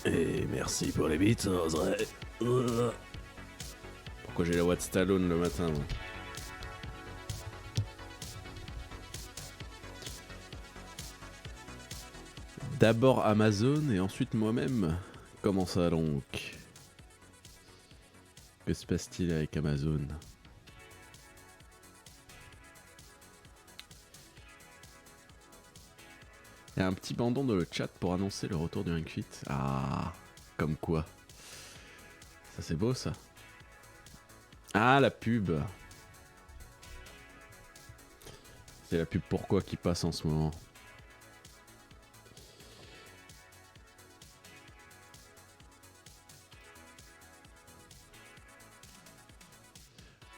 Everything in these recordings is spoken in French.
Et merci pour les bits, Audrey. Pourquoi j'ai la voix de Stallone le matin, moi? D'abord Amazon et ensuite moi-même. Comment ça donc? Que se passe-t-il avec Amazon? Il y a un petit bandon dans le chat pour annoncer le retour du Ring Fit. Ah, comme quoi. Ça c'est beau ça. Ah, la pub. C'est la pub pourquoi qui passe en ce moment.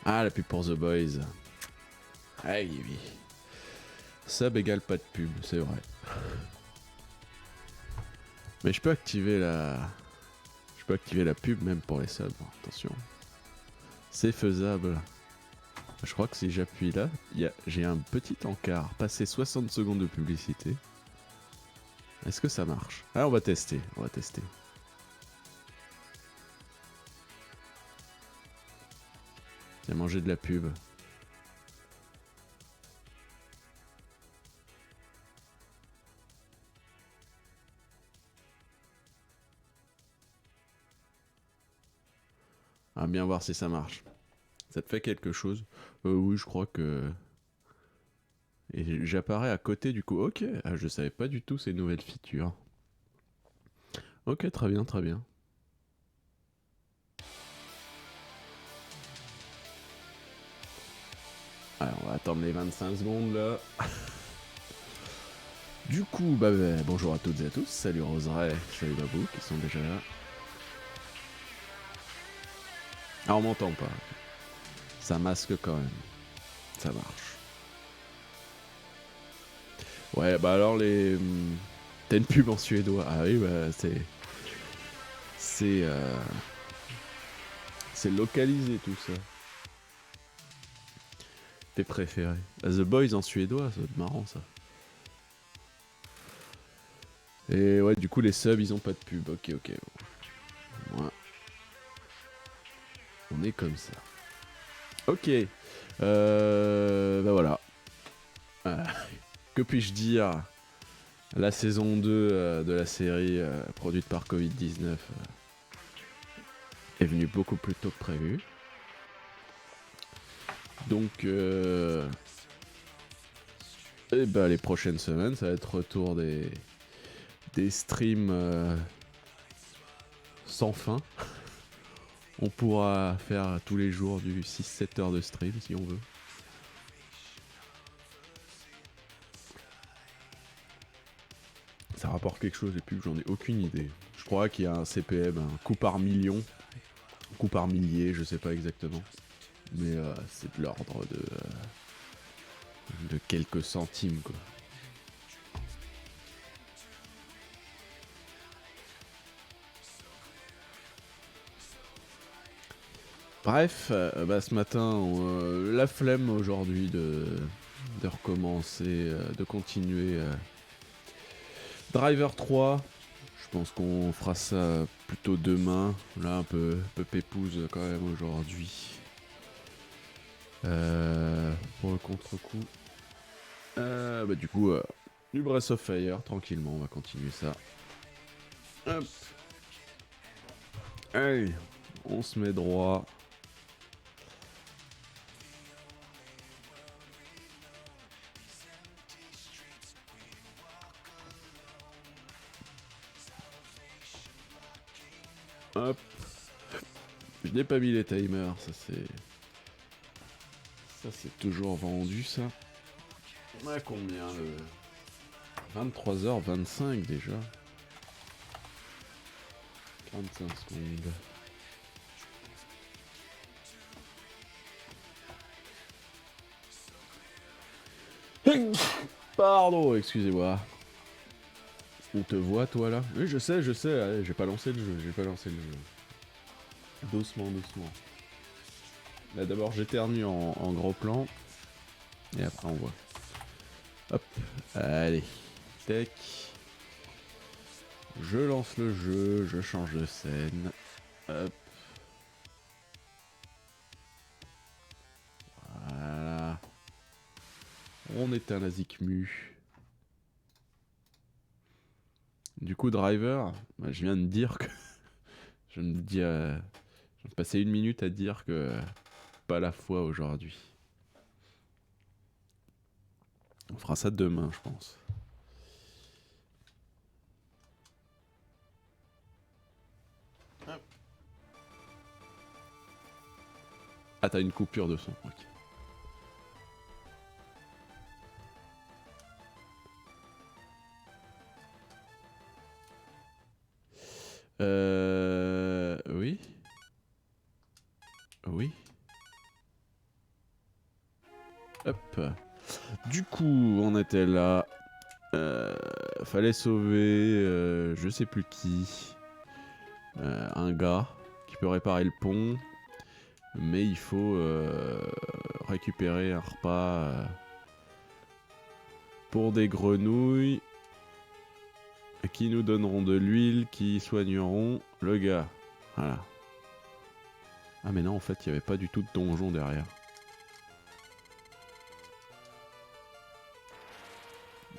Ah, la pub pour The Boys. Aïe, oui. Sub égale pas de pub, c'est vrai. Mais je peux activer la... Je peux activer la pub même pour les subs, attention. C'est faisable. Je crois que si j'appuie là, j'ai un petit encart. Passer 60 secondes de publicité. Est-ce que ça marche? Ah, on va tester, on va tester. Il a mangé de la pub. On va bien voir si ça marche. Ça te fait quelque chose? Oui, je crois que... Et j'apparais à côté du coup. Ok, ah, je savais pas du tout ces nouvelles features. Ok, très bien, très bien. Alors, on va attendre les 25 secondes là. Du coup, bonjour à toutes et à tous. Salut Roseraie, salut Babou qui sont déjà là. Ah, on m'entend pas. Ça masque quand même. Ça marche. Ouais, bah alors les... T'as une pub en suédois. Ah oui, bah c'est... C'est localisé tout ça. Tes préférés. The Boys en suédois, ça va être marrant ça. Et ouais, du coup les subs ils ont pas de pub. Ok, ok. Moi, on est comme ça. Ok. Bah voilà. Que puis-je dire? La saison 2 de la série produite par Covid-19 est venue beaucoup plus tôt que prévu. Donc, et bah, les prochaines semaines, ça va être retour des streams sans fin. On pourra faire tous les jours du 6-7 heures de stream si on veut. Ça rapporte quelque chose et puis j'en ai aucune idée. Je crois qu'il y a un CPM, un coût par million, coût par millier, je sais pas exactement. Mais c'est de l'ordre de quelques centimes quoi. Bref, ce matin, la flemme aujourd'hui de recommencer, de continuer Driver 3. Je pense qu'on fera ça plutôt demain. Là, un peu pépouze quand même aujourd'hui. Pour le contre-coup. Du coup, du Breath of Fire, tranquillement, on va continuer ça. Hop. Allez, on se met droit. Hop. Je n'ai pas mis les timers, ça c'est... Ça c'est toujours vendu ça. On a combien le... 23h25 déjà. 35 secondes. Pardon, excusez-moi. On te voit toi là? Oui je sais, allez, j'ai pas lancé le jeu, Doucement, doucement. Là d'abord j'éternue en gros plan. Et après on voit. Hop, allez. Tac. Je lance le jeu, je change de scène. Hop. Voilà. On est un Azikmu. Du coup, Driver, bah, je viens de dire que... je viens de dire... je viens de passer 1 minute à dire que... pas la foi aujourd'hui. On fera ça demain, je pense. Ah, t'as une coupure de son, ok. Oui. Oui. Hop. Du coup, on était là. Fallait sauver, je sais plus qui. Un gars qui peut réparer le pont. Mais il faut récupérer un repas pour des grenouilles qui nous donneront de l'huile, qui soigneront le gars. Voilà. Ah mais non, en fait, il n'y avait pas du tout de donjon derrière.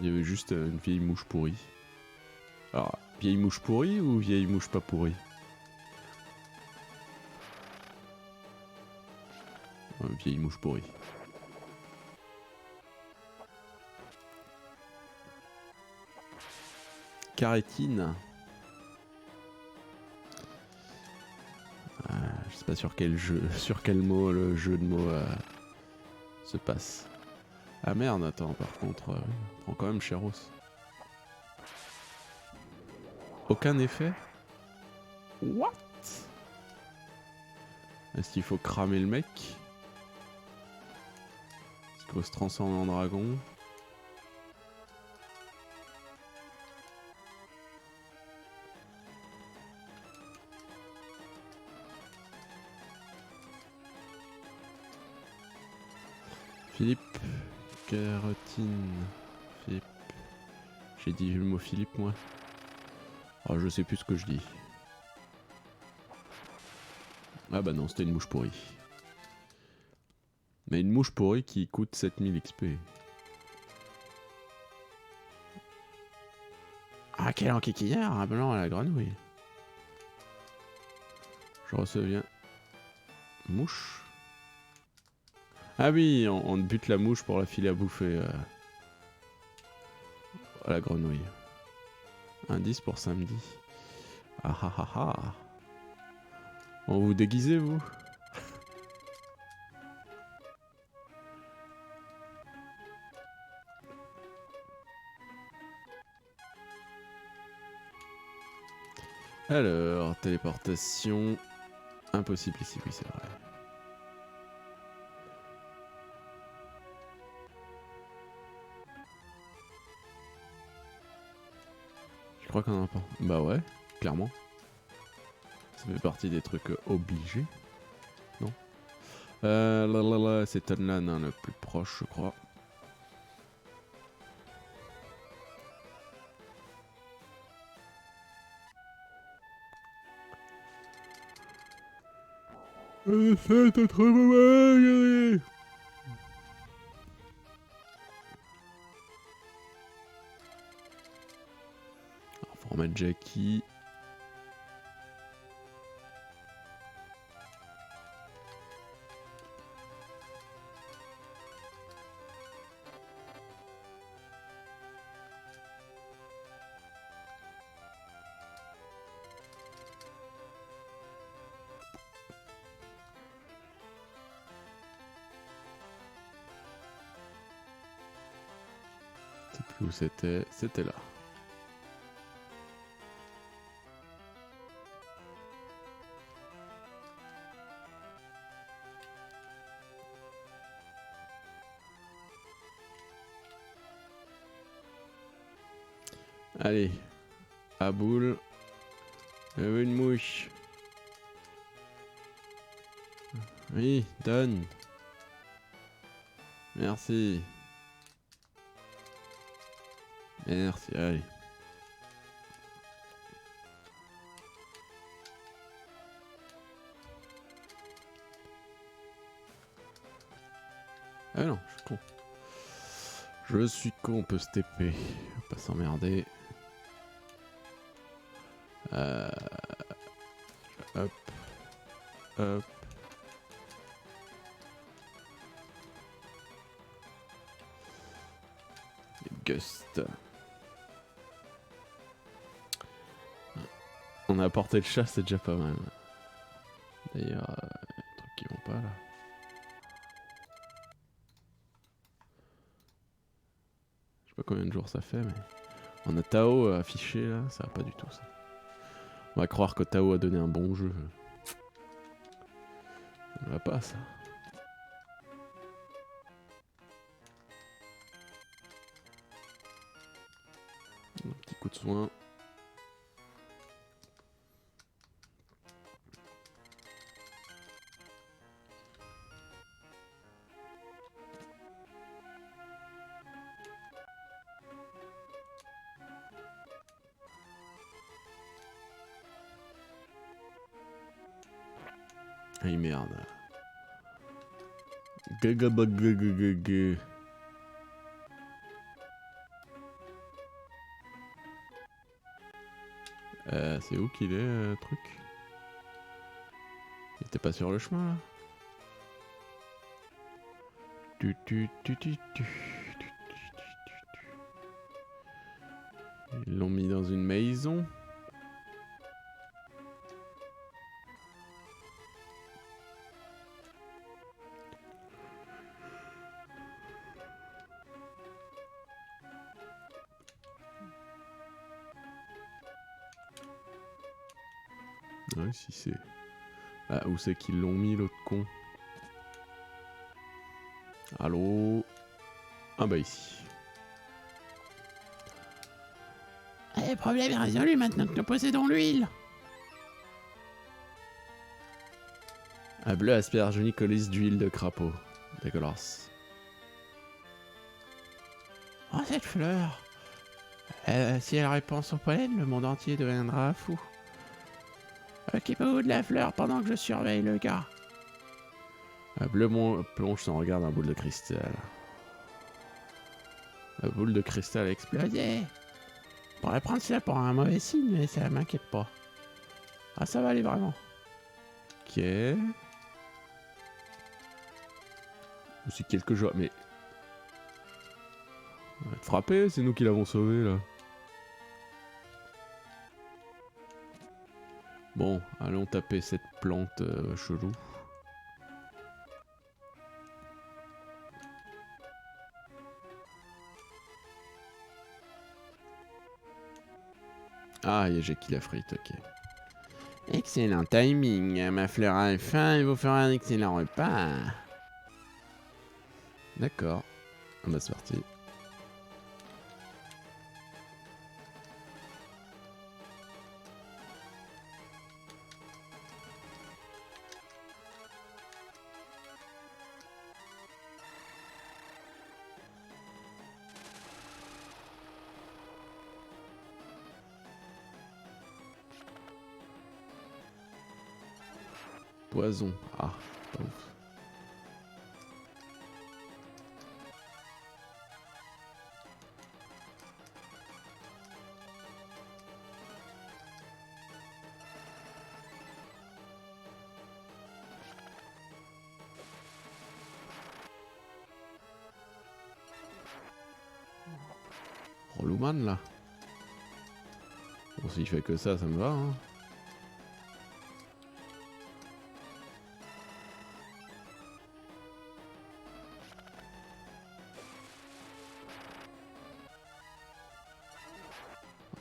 Il y avait juste une vieille mouche pourrie. Alors, vieille mouche pourrie ou vieille mouche pas pourrie? Vieille mouche pourrie. Carétine. Je sais pas sur quel mot le jeu de mots se passe. Ah merde, attends, par contre, on prend quand même Chéros. Aucun effet? What? Est-ce qu'il faut cramer le mec? Est-ce qu'il faut se transformer en dragon? Philippe. Carotine. Philippe. J'ai dit le mot Philippe, moi. Oh, je sais plus ce que je dis. Ah bah non, c'était une mouche pourrie. Mais une mouche pourrie qui coûte 7000 XP. Ah, quel enquiquineur, un blanc à la grenouille. Je reviens. Mouche. Ah oui, on bute la mouche pour la filer à bouffer à la grenouille. Indice pour samedi. Ah ah ah ah. On vous déguisez, vous? Alors, téléportation. Impossible ici, oui, c'est vrai. Je crois qu'on en a pas. Bah ouais, clairement. Ça fait partie des trucs obligés. Non c'est Tunlan, hein, le plus proche, je crois. C'est un très mauvais. Alors, faut remettre Jackie. Je sais plus où c'était. C'était là. Allez. À boule. Une mouche. Oui, donne. Merci. Merci, allez. Ah non, je suis con. Je suis con, on peut se TP. On va pas s'emmerder. Hop. Hop. Gust. On a apporté le chat, c'est déjà pas mal. D'ailleurs, les trucs qui vont pas là. Je sais pas combien de jours ça fait, mais on a Tao affiché là, ça va pas du tout ça. On va croire que Tao a donné un bon jeu. Ça ne va pas ça. Un petit coup de soin. Aïe merde. Gagabagagagag. C'est où qu'il est, truc? Il était pas sur le chemin, là? Ils l'ont mis dans une maison. Ouais, si c'est... Ah, où c'est qu'ils l'ont mis, l'autre con? Allô? Ah bah ici. Le problème est résolu maintenant que nous possédons l'huile. Un bleu aspergénique colis d'huile de crapaud. Dégueulasse. Oh, cette fleur. Si elle répand son pollen, le monde entier deviendra fou. Occupez-vous de la fleur pendant que je surveille le gars. Un bleu plonge son regard dans la boule de cristal. La boule de cristal explose. Explosé. On pourrait prendre cela pour un mauvais signe, mais ça m'inquiète pas. Ah, ça va aller vraiment. Ok. Aussi quelques jours, mais... On va te frapper, c'est nous qui l'avons sauvé là. Bon, allons taper cette plante chelou. Ah, il y a Jackie la frite, ok. Excellent timing. Ma fleur a faim et vous fera un excellent repas. D'accord. Ah bah c'est parti. Poison. Ah, pas ouf. Relouman là. Bon, s'il fait que ça me va. Hein.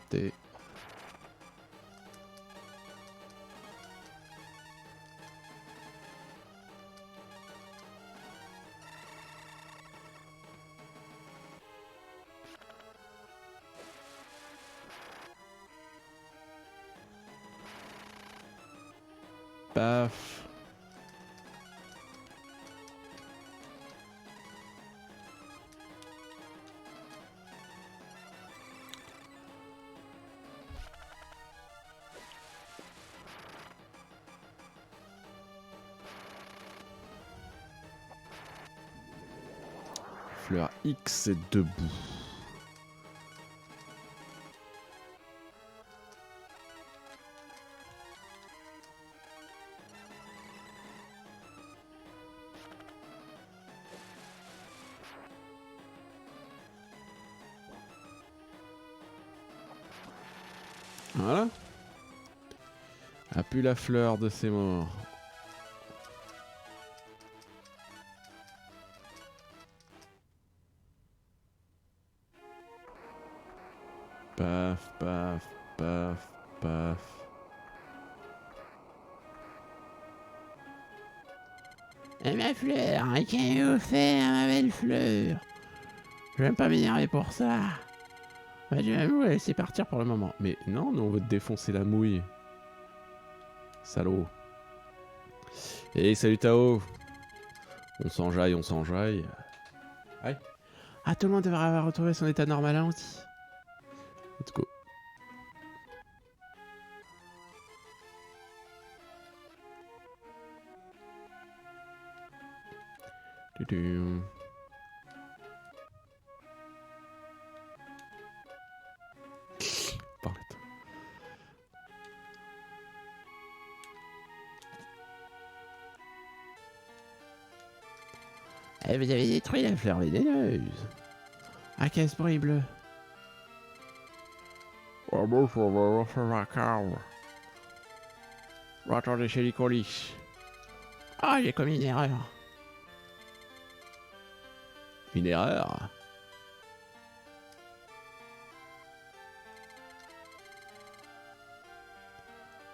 T'es... Paf. fleur X est debout. Voilà. A pu la fleur de ses morts. Paf, paf, paf, paf. Et ma fleur, qu'avez-vous fait à ma belle fleur? Je vais pas m'énerver pour ça. Bah, je vais vous laisser partir pour le moment. Mais non, nous on veut te défoncer la mouille. Salaud. Et salut Tao. On s'enjaille, on s'enjaille. Aïe. Ah, tout le monde devrait avoir retrouvé son état normal hein, aussi. Let's go. Tudum. Parlez-toi. Eh, vous avez détruit la fleur vénéneuse. Ah, qu'est-ce bruit bleu? Ah bon, ça va refaire ma cave. Attendez chez les colis. Ah, j'ai commis une erreur. une erreur.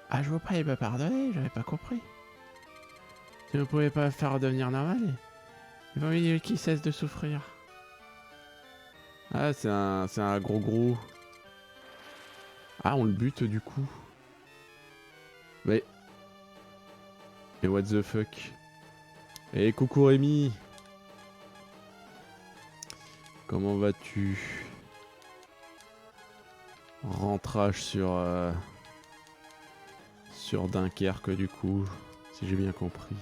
Ah, je vois pas, il m'a pardonné, j'avais pas compris. Si vous pouvez pas le faire redevenir normal, il vaut mieux qu'il cesse de souffrir. Ah, c'est un gros. Ah, on le bute du coup. Mais what the fuck. Eh, coucou Rémi. Comment vas-tu? Rentrage sur Dunkerque du coup, si j'ai bien compris.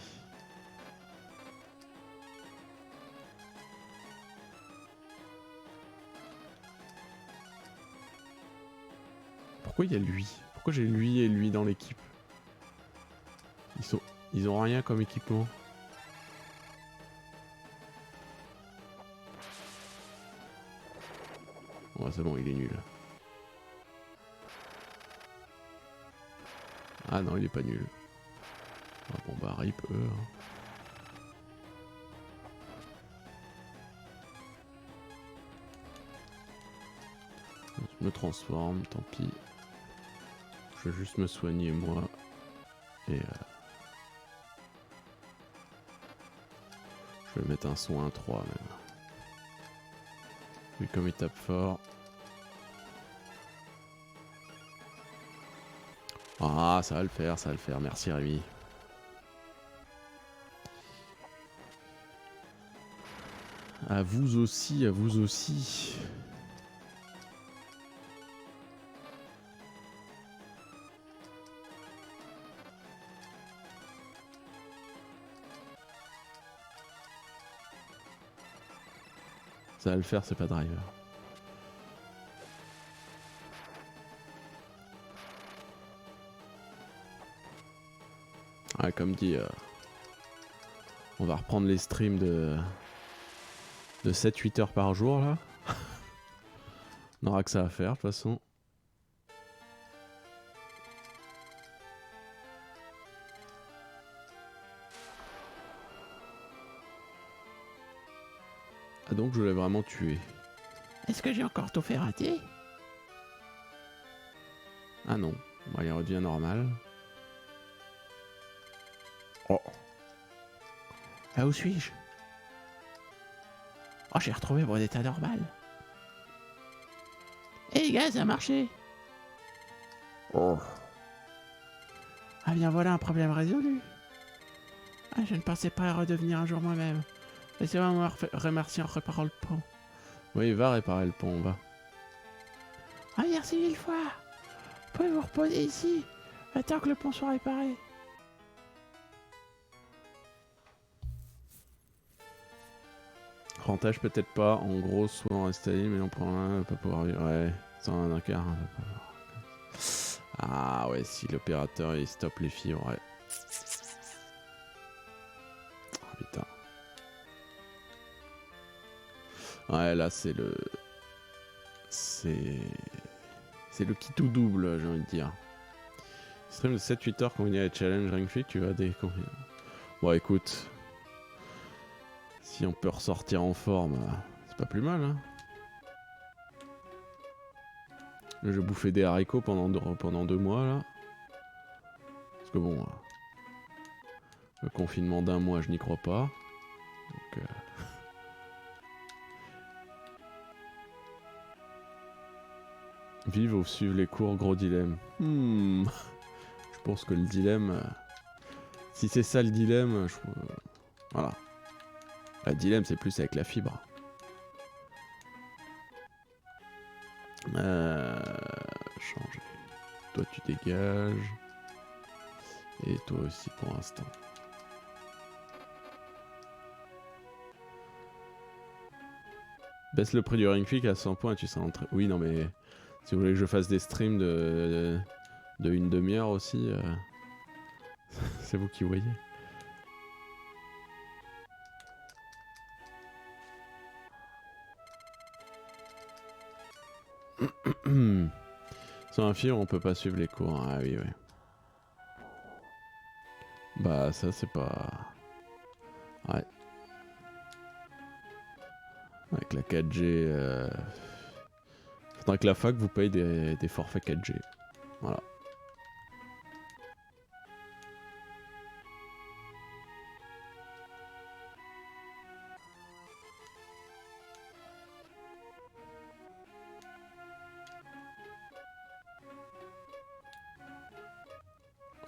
Pourquoi il y a lui? Pourquoi j'ai lui et lui dans l'équipe? Ils ont rien comme équipement. Ouais, c'est bon, il est nul. Ah non, il est pas nul. Ah, bon bah rip eux. Je me transforme, tant pis. Je vais juste me soigner moi. Et je vais mettre un soin 3 même. Vu comme il tape fort. Ah, ça va le faire, ça va le faire. Merci Rémi. À vous aussi, à vous aussi. Ça va le faire, c'est pas driver. Ah, comme dit, on va reprendre les streams de 7-8 heures par jour là. On aura que ça à faire de toute façon. Ah donc je l'ai vraiment tué. Est-ce que j'ai encore tout fait rater? Ah non, bah, il redevient normal. Oh. Ah, où suis-je? Oh, j'ai retrouvé mon état normal. Eh les gars, ça a marché. Oh. Ah bien voilà un problème résolu. Ah, je ne pensais pas redevenir un jour moi-même. Laissez-moi me remercier en réparant le pont. Oui, va réparer le pont, va. Ah merci mille fois. Vous pouvez vous reposer ici, attends que le pont soit réparé. Apprentissage peut-être pas. En gros, soit on reste allé, mais on prend un, pas pouvoir vivre. Ouais, sans un quart. On va pas pouvoir. Ah ouais, si l'opérateur il stoppe les fibres, ouais. Ah putain. Ouais, là c'est le... C'est le kit ou double, j'ai envie de dire. Stream de 7-8 heures combiné avec challenge Ring Fit, tu vas découvrir. Bon écoute, si on peut ressortir en forme, c'est pas plus mal, hein. Là, je bouffais des haricots pendant 2 mois là. Parce que bon, le confinement d'1 mois, je n'y crois pas. Donc, vive ou suivre les cours, gros dilemme. Je pense que le dilemme... si c'est ça le dilemme, voilà. Le dilemme, c'est plus avec la fibre. Changer. Toi, tu dégages. Et toi aussi pour l'instant. Baisse le prix du Ring Fit à 100 points et tu seras entré. Oui, non, mais si vous voulez que je fasse des streams de une demi-heure aussi, c'est vous qui voyez. Sans un fil, on peut pas suivre les cours. Ah oui, oui. Bah, ça, c'est pas... Ouais. Avec la 4G... Faudrait que la fac vous paye des forfaits 4G. Voilà.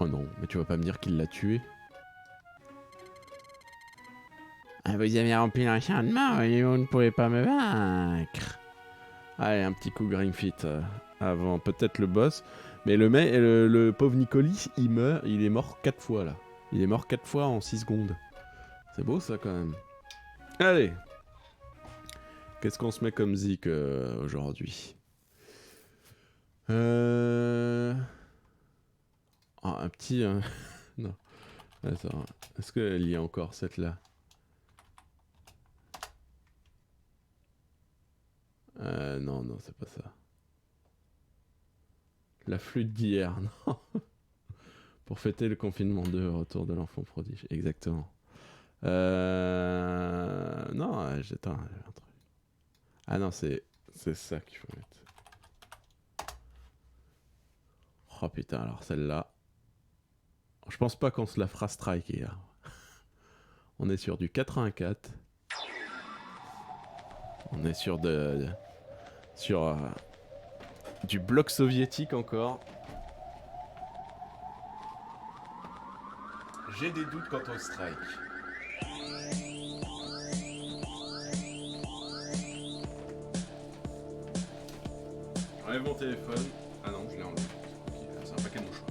Oh non, mais tu vas pas me dire qu'il l'a tué? Ah, vous avez rempli l'enchaînement et vous ne pouvez pas me vaincre. Allez, un petit coup Ring Fit avant peut-être le boss. Mais le pauvre Nicolis, il est mort 4 fois là. Il est mort 4 fois en 6 secondes. C'est beau ça quand même. Allez. Qu'est-ce qu'on se met comme zik aujourd'hui? Ah, un petit... non. Attends. Est-ce qu'elle y a encore cette là? Non, non, c'est pas ça. La flûte d'hier, non. Pour fêter le confinement 2, retour de l'enfant prodige. Exactement. Non, j'éteins un truc. Ah non, c'est ça qu'il faut mettre. Oh putain, alors celle-là. Je pense pas qu'on se la fera striker. Hein. On est sur du 84. On est sur du bloc soviétique encore. J'ai des doutes quant au strike. J'enlève mon téléphone. Ah non, je l'ai enlevé. Okay, c'est un paquet de mouchoirs.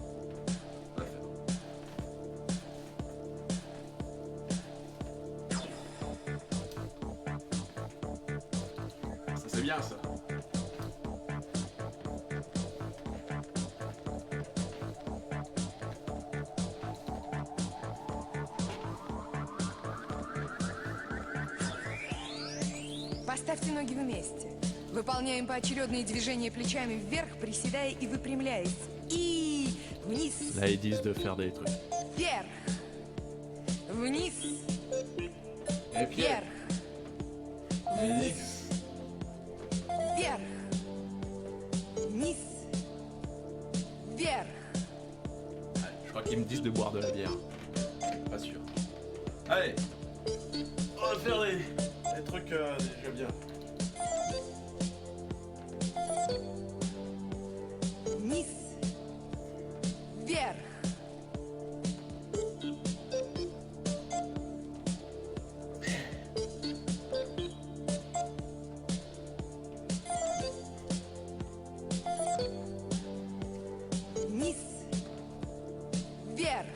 Ça c'est bien ça. Поставьте ноги вместе. Выполняем поочередные движения плечами вверх, приседая и выпрямляясь. И вниз. Là, ils disent de faire des trucs. Вверх. Вниз. Et Pierre. Вверх. Вниз. Вверх. Вниз. Вверх. Je crois qu'ils me disent de boire de la bière. Pas sûr. Allez. On va faire des trucs déjà bien. Вниз. Вверх. Вниз. Вверх.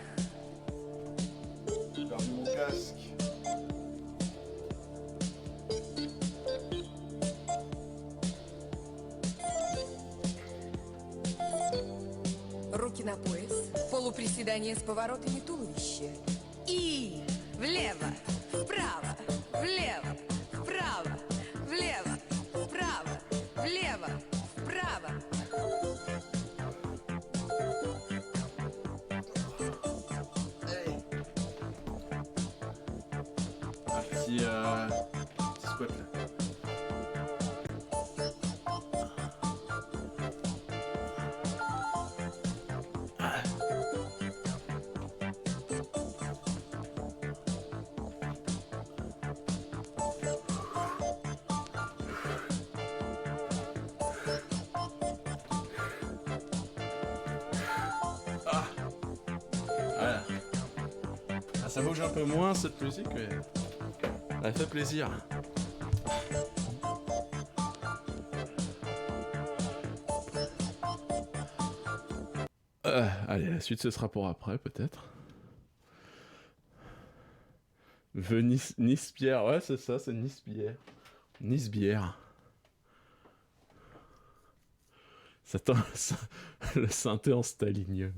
J'ai perdu mon casque. на пояс. Полуприседание с поворотами туловища. И влево, вправо, влево, вправо, влево, вправо, влево, вправо. Petit squat là. Voilà. Ah, ça bouge un peu moins cette musique, mais elle fait plaisir. Allez, la suite ce sera pour après peut-être. Nice bière, ouais c'est ça, c'est Nice bière. Nice bière. Le synthé en stalinium.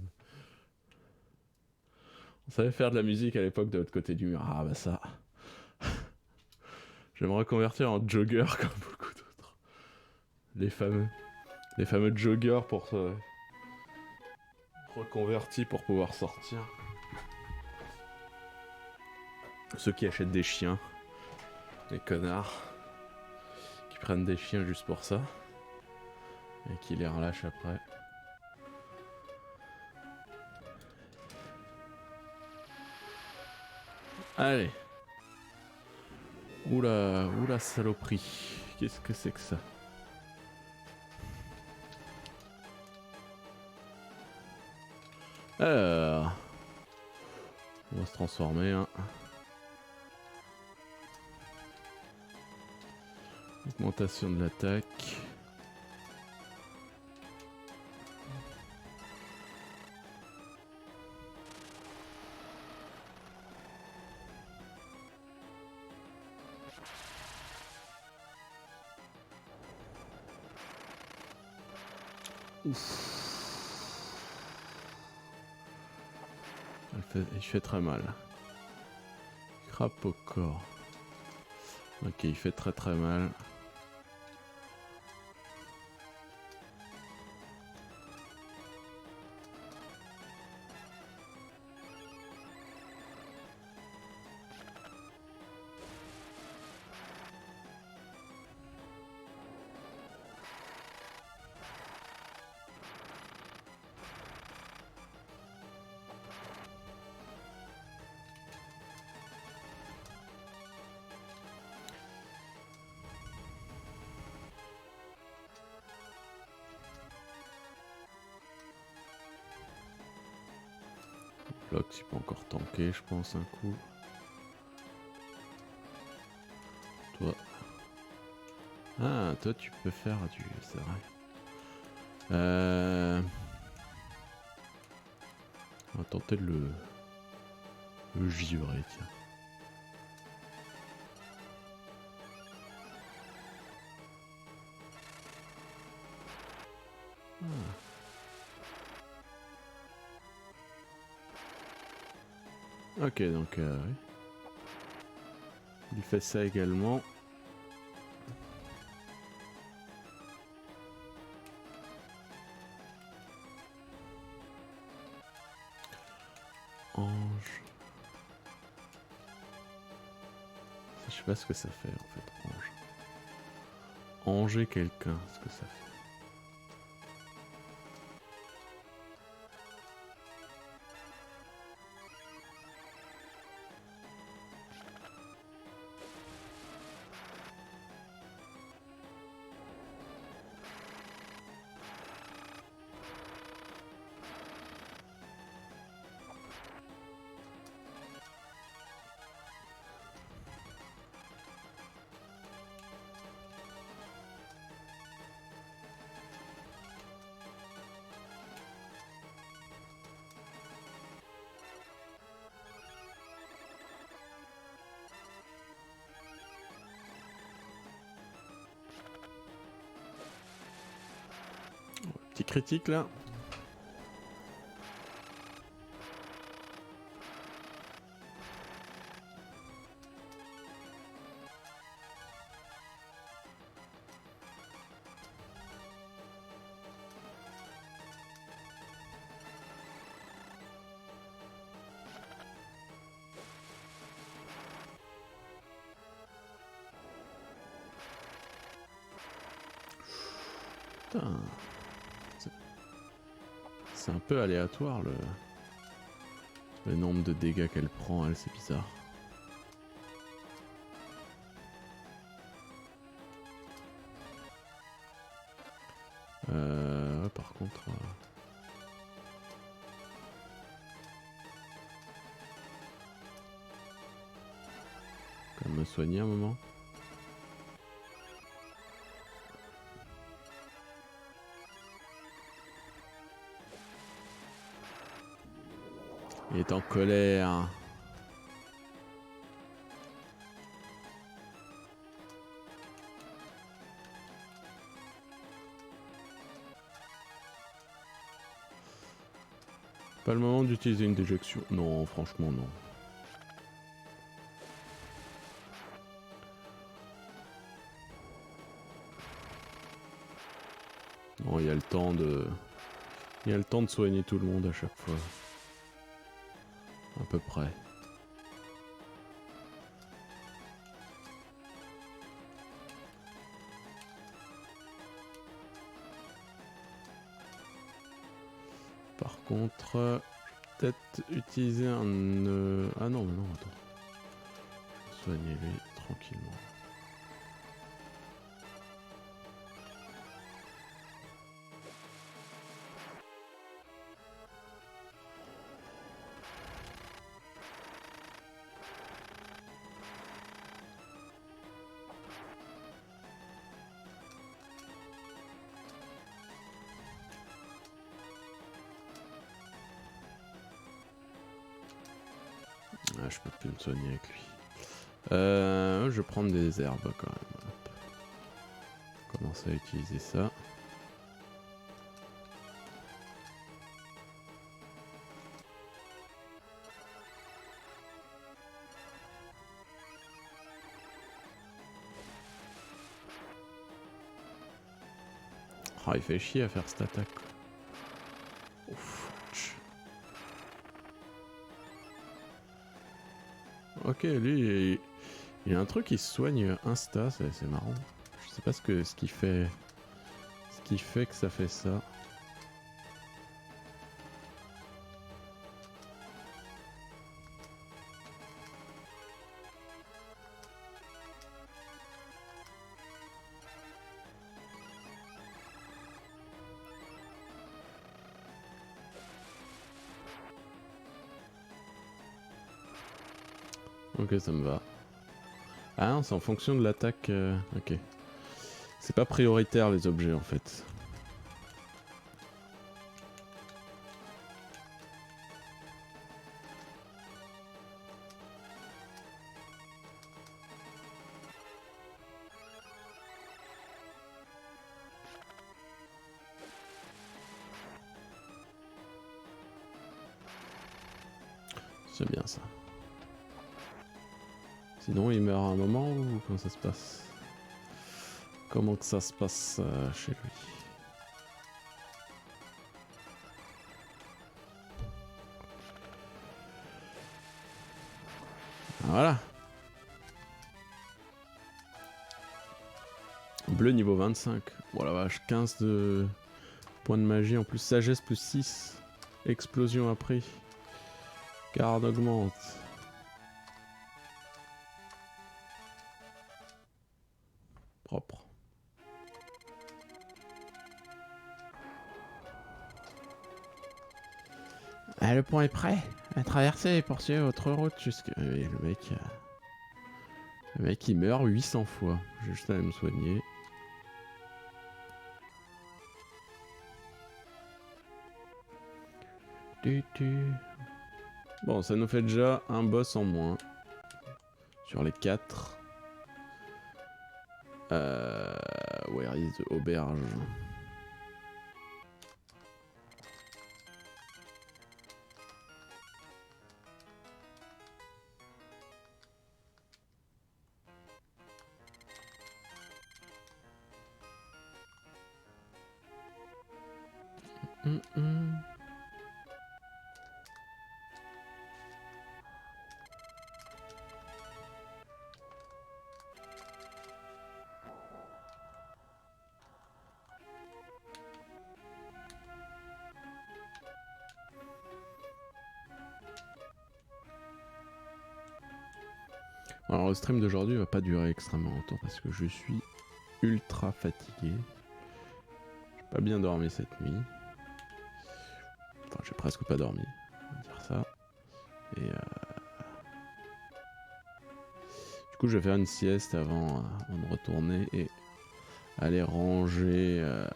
On savait faire de la musique à l'époque de l'autre côté du mur. Ah bah ça. Je vais me reconvertir en jogger comme beaucoup d'autres. Les fameux joggers pour se reconvertis pour pouvoir sortir. Ceux qui achètent des chiens, les connards, qui prennent des chiens juste pour ça et qui les relâchent après. Allez. Oula saloperie. Qu'est-ce que c'est que ça? Alors. On va se transformer, hein. Augmentation de l'attaque. Il fait très mal. Crappe au corps. Ok, il fait très mal. Bloc, il peut encore tanker, je pense, un coup. Toi. Ah, toi, tu peux faire du... C'est vrai. On va tenter de le givrer, tiens. Ok, donc oui. Il fait ça également. Ange. Je sais pas ce que ça fait en fait, ange. Anger quelqu'un, ce que ça fait. Petit critique là. Putain. C'est un peu aléatoire le nombre de dégâts qu'elle prend, elle, c'est bizarre. Ouais, par contre... Quand même me soigner un moment. Il est en colère. Pas le moment d'utiliser une déjection. Non, franchement non. Non, il y a le temps de... Il y a le temps de soigner tout le monde à chaque fois. À peu près. Par contre, peut-être utiliser un... Ah non, mais non, attends. Soigner lui tranquillement. Ah, je peux plus me soigner avec lui. Je vais prendre des herbes quand même. Hop. Commencer à utiliser ça. Ah, il fait chier à faire cette attaque. Ouf. Ok, lui, il y a un truc qui se soigne insta, c'est marrant. Je sais pas ce qui fait que ça fait ça. Ok, ça me va. Ah non, c'est en fonction de l'attaque. Ok. C'est pas prioritaire les objets en fait. C'est bien ça. Sinon il meurt à un moment ou comment ça se passe? Comment que ça se passe chez lui? Voilà. Bleu niveau 25. Oh la vache, 15 de points de magie en plus sagesse plus 6. Explosion après. Garde augmente. Propre. Ah, le pont est prêt à traverser et poursuivre votre route jusque... Oui, le mec il meurt 800 fois. J'ai juste à me soigner. Bon, ça nous fait déjà un boss en moins. Sur les 4. Where is the auberge? Alors le stream d'aujourd'hui va pas durer extrêmement longtemps parce que je suis ultra fatigué. J'ai pas bien dormi cette nuit. Enfin, j'ai presque pas dormi, on va dire ça. Et du coup, je vais faire une sieste avant de retourner et aller ranger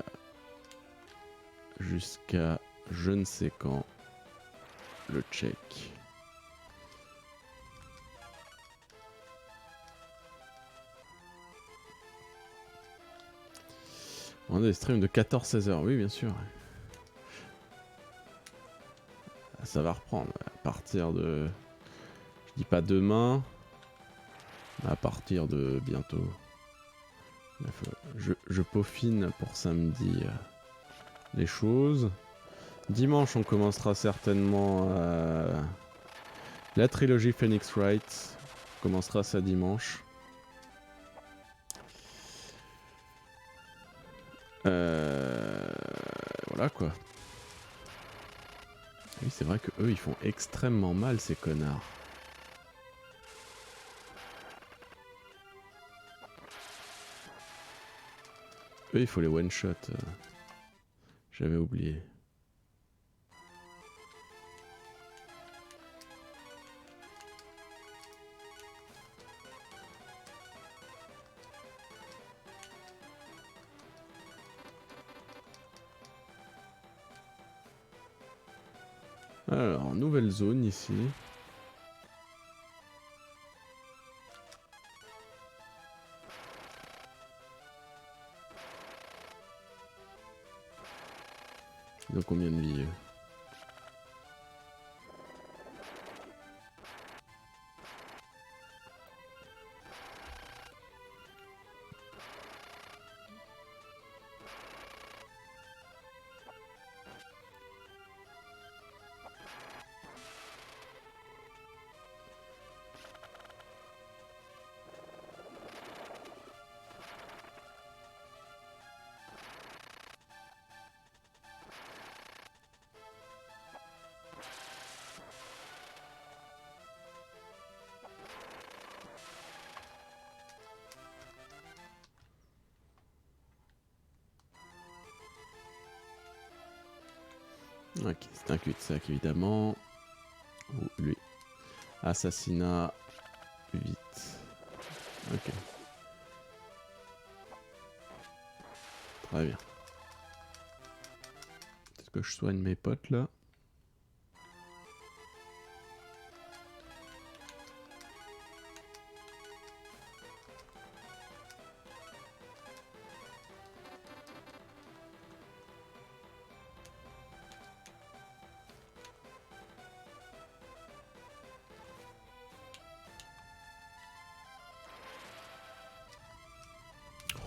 jusqu'à je ne sais quand le check. On a des streams de 14-16 heures, oui, bien sûr. Ça va reprendre à partir de... Je dis pas demain, mais à partir de bientôt. Bref, je peaufine pour samedi les choses. Dimanche, on commencera certainement la trilogie Phoenix Wright. On commencera ça dimanche. Voilà quoi. Oui, c'est vrai que eux ils font extrêmement mal ces connards. Eux il faut les one shot. J'avais oublié. Alors, nouvelle zone ici. Ils ont combien de vie eux ? Ok, c'est un cul-de-sac évidemment. Oh, lui. Assassinat. Vite. Ok. Très bien. Est-ce que je soigne mes potes là ?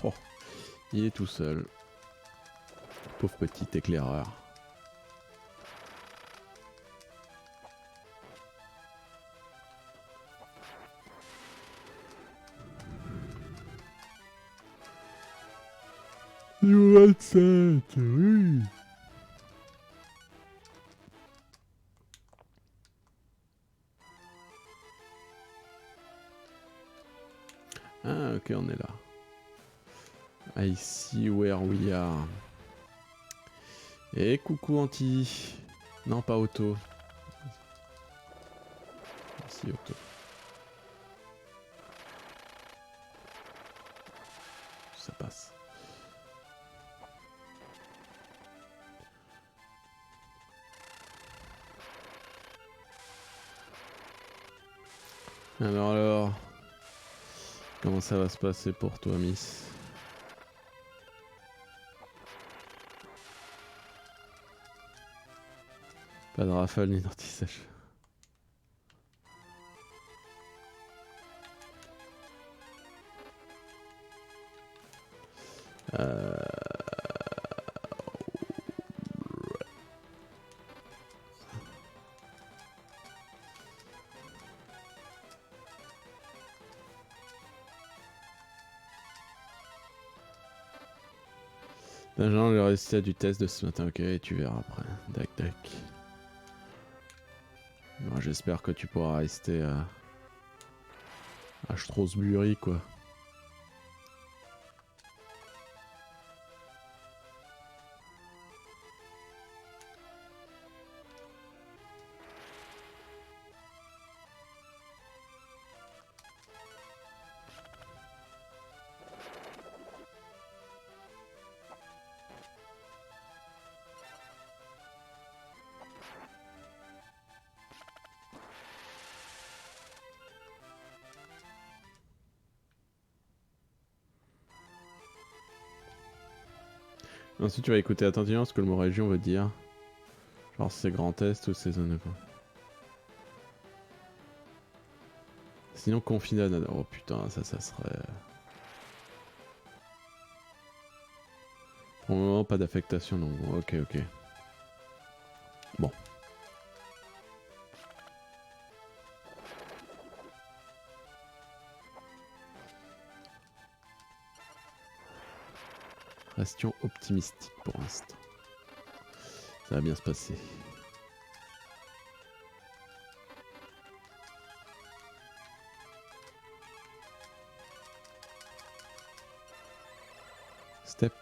Oh, il est tout seul. Pauvre petit éclaireur. Niveau 27, oui. Ah, ok, on est là. I see where we are. Et coucou Anti. Non, pas Auto. Si, Auto. Ça passe. Alors, comment ça va se passer pour toi, Miss ? Pas de rafale ni d'anti-sèche. Benjamin, le résultat du test de ce matin, ok, tu verras après. Dac, dac. Bon, j'espère que tu pourras rester À Strasbourg, quoi. Ensuite, tu vas écouter attentivement ce que le mot région veut dire. Genre, c'est Grand Est ou c'est zone quoi. Sinon, confiné à Nada. Oh putain, ça serait. Pour le moment, pas d'affectation, donc ok. Bon. Restions optimistiques pour l'instant. Ça va bien se passer. Step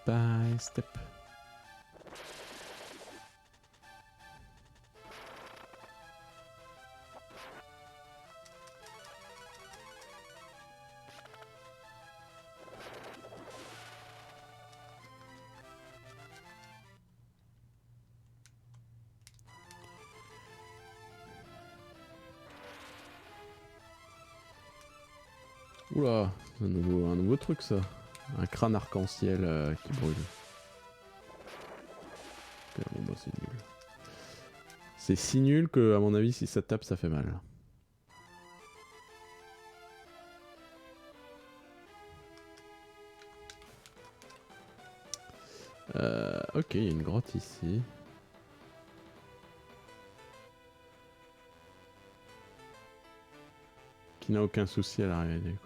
by step. Oula, un nouveau truc ça. Un crâne arc-en-ciel qui brûle. Ok, bon bah c'est nul. C'est si nul que à mon avis si ça tape ça fait mal. Ok, il y a une grotte ici. Qui n'a aucun souci à l'arrivée.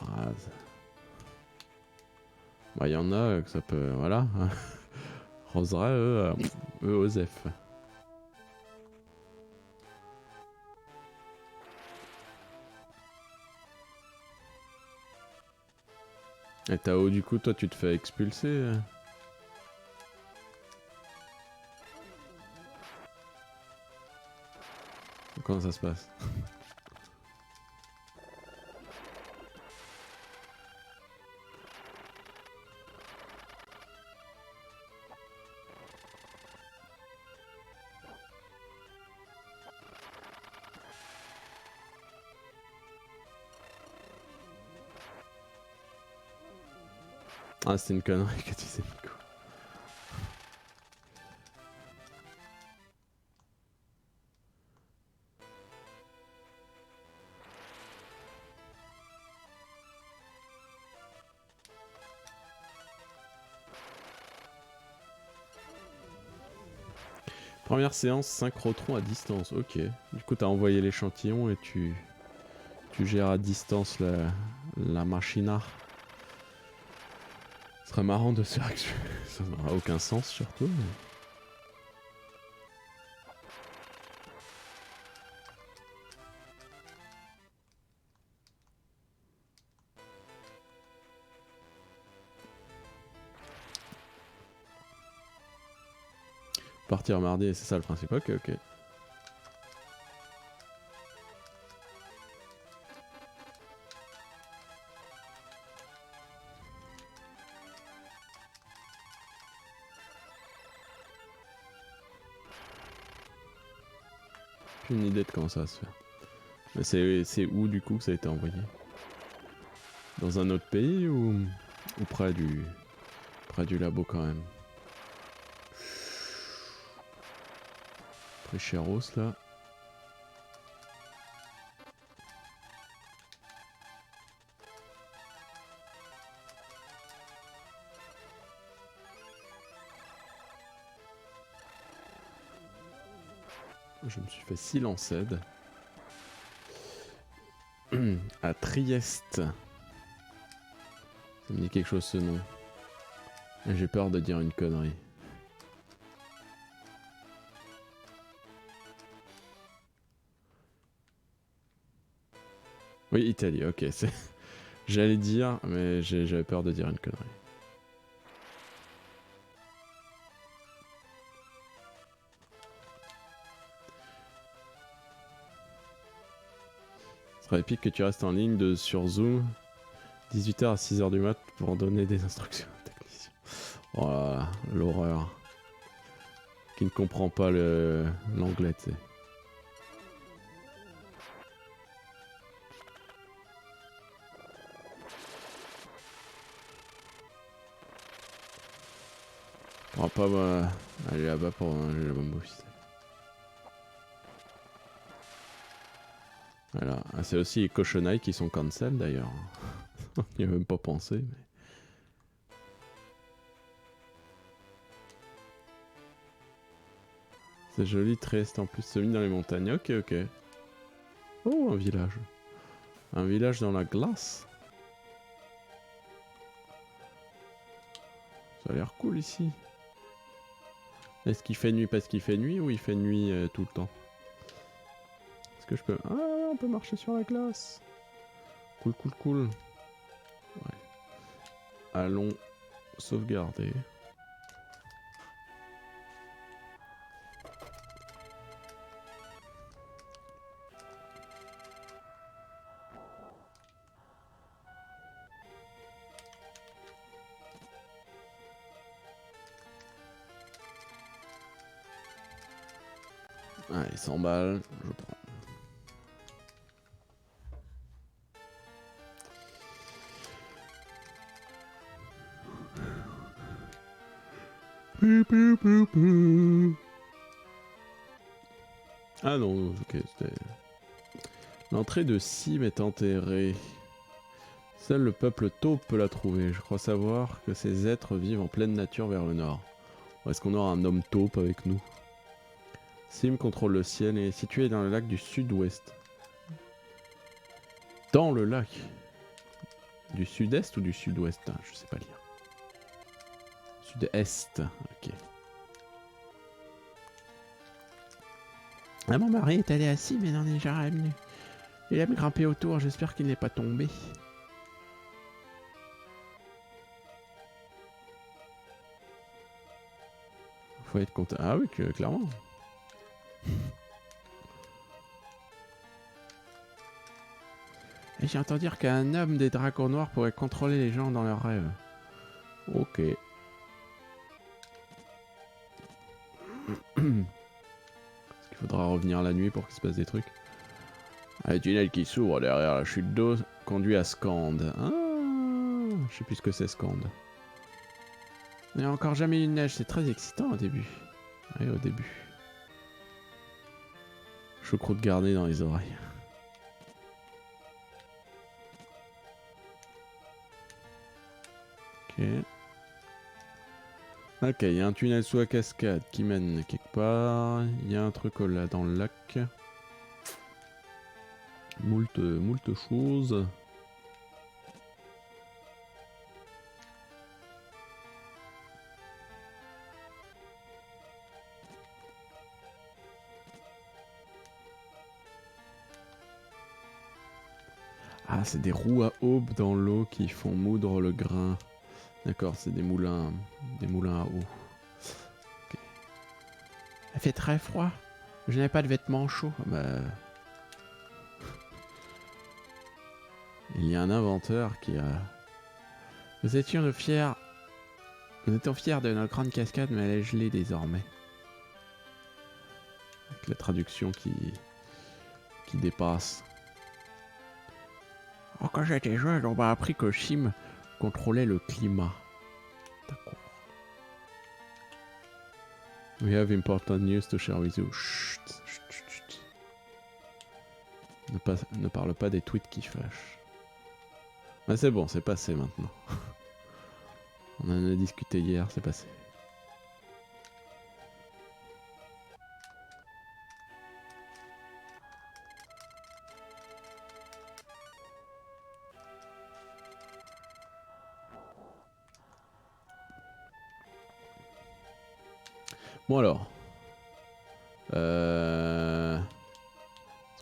Ah, bah il y en a que ça peut... Voilà. Rosera, eux Osef. Et Tao, du coup, toi, tu te fais expulser Comment ça se passe? Ah, c'est une connerie que tu sais, Nico. Première séance, synchrotron à distance, ok. Du coup, t'as envoyé l'échantillon et tu gères à distance la machina. Ce serait marrant de se faire expulser. Ça n'aura aucun sens, surtout. Mais... Partir mardi, c'est ça le principe. Ok. Plus une idée de comment ça va se faire. Mais c'est où du coup que ça a été envoyé? Dans un autre pays ou près du labo quand même? Près Chéros là. Je me suis fait silencer. À Trieste. Ça me dit quelque chose ce nom. J'ai peur de dire une connerie. Oui, Italie, ok. J'allais dire, mais j'avais peur de dire une connerie. Ce serait épique que tu restes en ligne sur Zoom 18h à 6h du mat pour donner des instructions aux techniciens. Oh là là, l'horreur. Qui ne comprend pas l'anglais, tu sais. On va pas aller là-bas pour manger la bombe officielle. Voilà. Ah, c'est aussi les cochonailles qui sont cancel d'ailleurs. On n'y a même pas pensé. Mais... C'est joli, triste en plus, semi dans les montagnes. Ok, ok. Oh, un village. Un village dans la glace. Ça a l'air cool ici. Est-ce qu'il fait nuit parce qu'il fait nuit ou il fait nuit tout le temps? Est-ce que je peux... Ah, on peut marcher sur la glace. Cool, cool, cool. Ouais. Allons sauvegarder. Allez, 100 balles, je prends. Ah non, ok, c'était... L'entrée de Sim est enterrée. Seul le peuple taupe peut la trouver. Je crois savoir que ces êtres vivent en pleine nature vers le nord. Est-ce qu'on aura un homme taupe avec nous? Sim contrôle le ciel et est situé dans le lac du sud-ouest. Dans le lac du sud-est ou du sud-ouest? Je sais pas lire. Sud-est, ok. Ah, mon mari est allé assis, mais n'en est jamais revenu. Il aime grimper autour, j'espère qu'il n'est pas tombé. Faut être content. Ah oui, clairement. Et j'ai entendu dire qu'un homme des dragons noirs pourrait contrôler les gens dans leurs rêves. Ok. Est-ce qu'il faudra revenir la nuit pour qu'il se passe des trucs? Un tunnel qui s'ouvre derrière la chute d'eau conduit à Scande. Ah, je sais plus ce que c'est Scande. Il n'y a encore jamais eu de neige, c'est très excitant au début. Oui, au début. Choucroute garnie dans les oreilles. Ok. Ok, il y a un tunnel sous la cascade qui mène quelque part. Il y a un truc là dans le lac. Moult choses. Ah, c'est des roues à aube dans l'eau qui font moudre le grain. D'accord, c'est des moulins à eau. Okay. Il fait très froid. Je n'avais pas de vêtements chauds. Bah... Il y a un inventeur qui a... Nous étions fiers de notre grande cascade, mais elle est gelée désormais. Avec la traduction qui dépasse. Oh, quand j'étais jeune, on m'a appris que Sim contrôlait le climat. D'accord. We have important news to share with you. Chut, chut, chut, chut. Ne parle pas des tweets qui fâchent. Ah, c'est bon, c'est passé maintenant. On en a discuté hier, c'est passé. Bon alors. Est-ce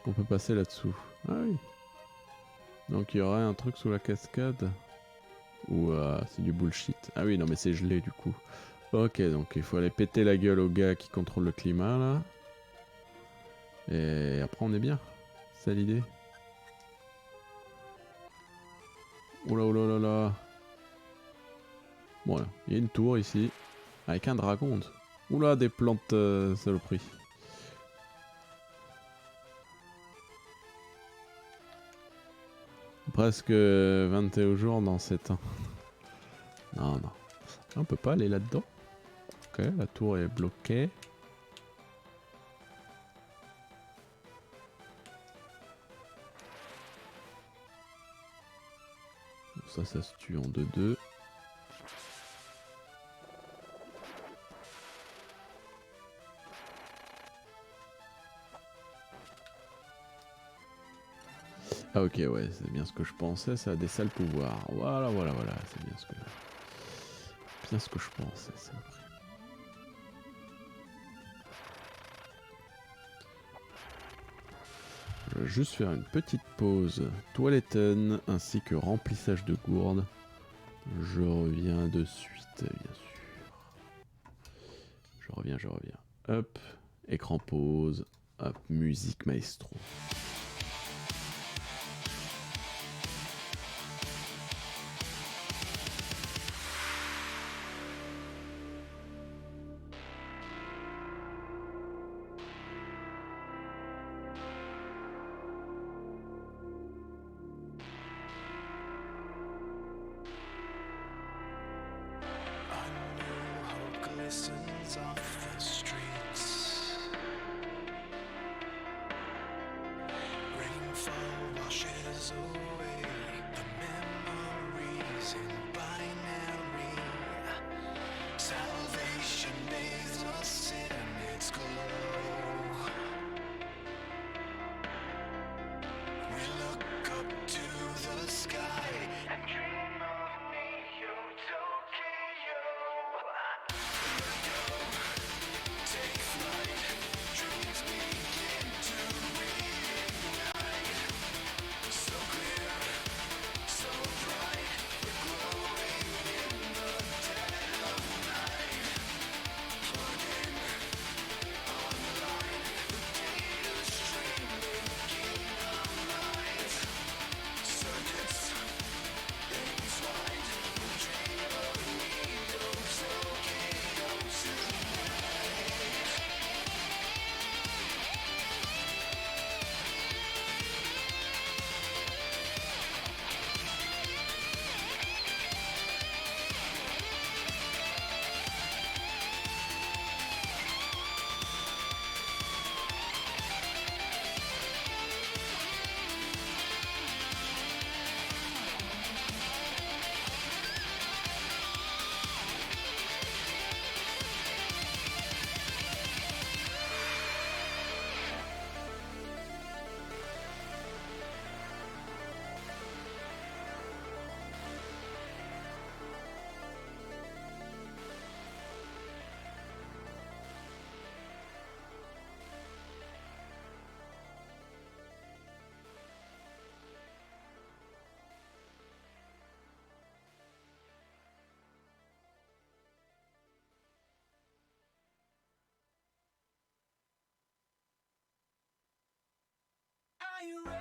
qu'on peut passer là-dessous? Ah oui. Donc il y aurait un truc sous la cascade. Ou c'est du bullshit. Ah oui, non mais c'est gelé du coup. Ok, donc il faut aller péter la gueule au gars qui contrôle le climat là. Et après on est bien. C'est l'idée. Oula oula oula là. Bon, il y a une tour ici. Avec un dragon. Oula, des plantes saloperies. Presque 21 jours dans 7 ans. Non, non. On peut pas aller là-dedans. Ok, la tour est bloquée. Ça se tue en 2-2. Ah ok, ouais, c'est bien ce que je pensais, ça a des sales pouvoirs. Voilà, voilà, voilà, c'est bien ce que je pensais, c'est vrai. Je vais juste faire une petite pause toilettaine ainsi que remplissage de gourde. Je reviens de suite, bien sûr. Je reviens. Hop, écran pause. Hop, musique maestro. Glistens off the streets. Rainfall washes away the memories in binary. Salvation bathes us in its glow. We look up to the sky and dream of Neo Tokyo. Take flight, dreams begin to reignite. So clear, so bright, we're glowing in the dead of night. Plug in, online, the data stream linking our minds. Circuits, entwined, we dream of Neo Tokyo tonight. Are you ready?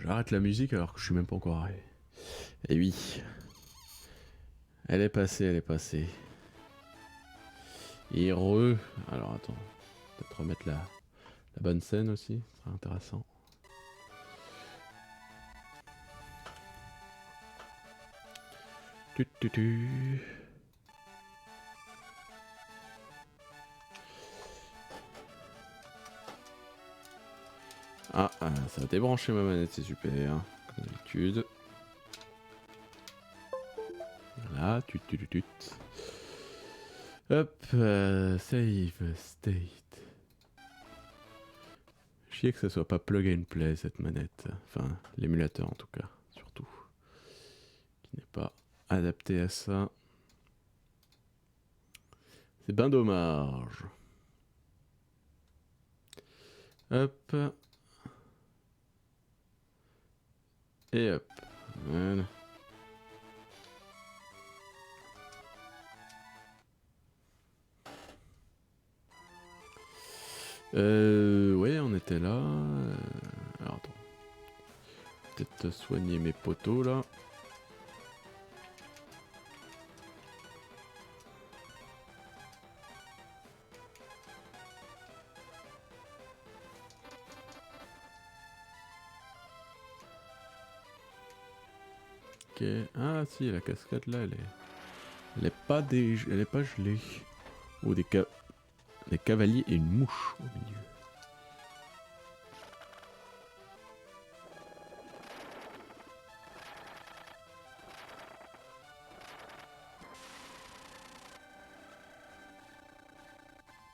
J'arrête la musique alors que je suis même pas encore arrivé. Et oui. Elle est passée, elle est passée. Et re... Alors attends. Peut-être remettre la bonne scène aussi. Ce sera intéressant. Tu. Ah, ça a débranché ma manette, c'est super, hein, comme d'habitude. Voilà, tut. Hop, save state. Chier que ça soit pas plug and play cette manette. Enfin, l'émulateur en tout cas, surtout. Qui n'est pas adapté à ça. C'est ben dommage. Hop. Et hop. Voilà. Ouais, on était là. Alors attends. Peut-être soigner mes poteaux là. Ok. Ah si, la cascade là, elle est pas elle est pas gelée. Oh, des cavaliers et une mouche au milieu.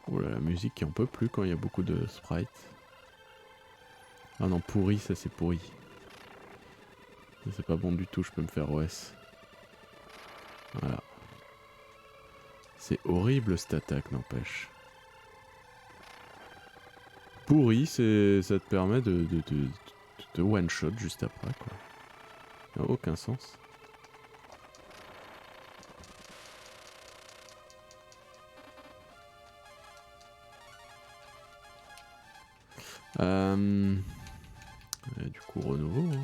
Oh là, la musique qui en peut plus quand il y a beaucoup de sprites. Ah non, pourri, ça c'est pourri. Ça c'est pas bon du tout, je peux me faire OS. Voilà. C'est horrible cette attaque, n'empêche. Pourri, ça te permet de one-shot juste après, quoi. Ça n'a aucun sens. Du coup, renouveau. Hein.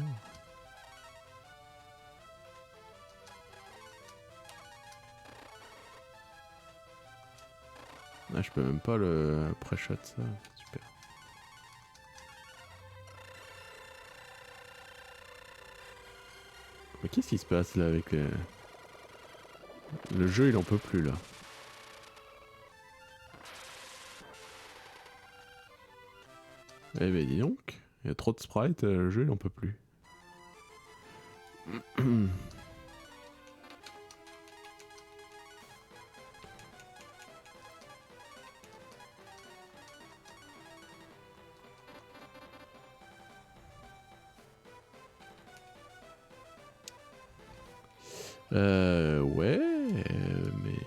Ah, je peux même pas le pré-shot, ça. Super. Mais qu'est-ce qui se passe là avec les... Le jeu, il en peut plus là. Eh ben dis donc, il y a trop de sprites, le jeu il en peut plus. Ouais, mais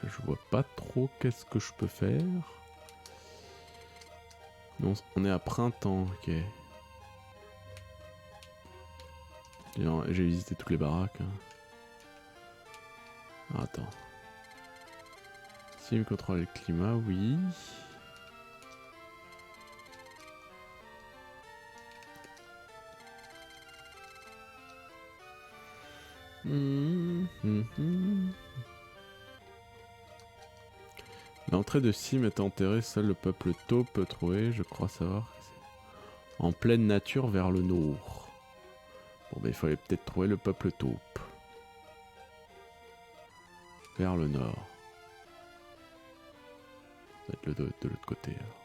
je vois pas trop qu'est-ce que je peux faire. Non, on est à printemps, ok. J'ai visité toutes les baraques. Hein. Ah, attends. Sim contrôle le climat, oui. L'entrée de Sim est enterrée, seul le peuple taupe peut trouver, je crois savoir que c'est en pleine nature vers le nord. Bon ben il fallait peut-être trouver le peuple taupe. Vers le nord. Ça va être de l'autre côté alors.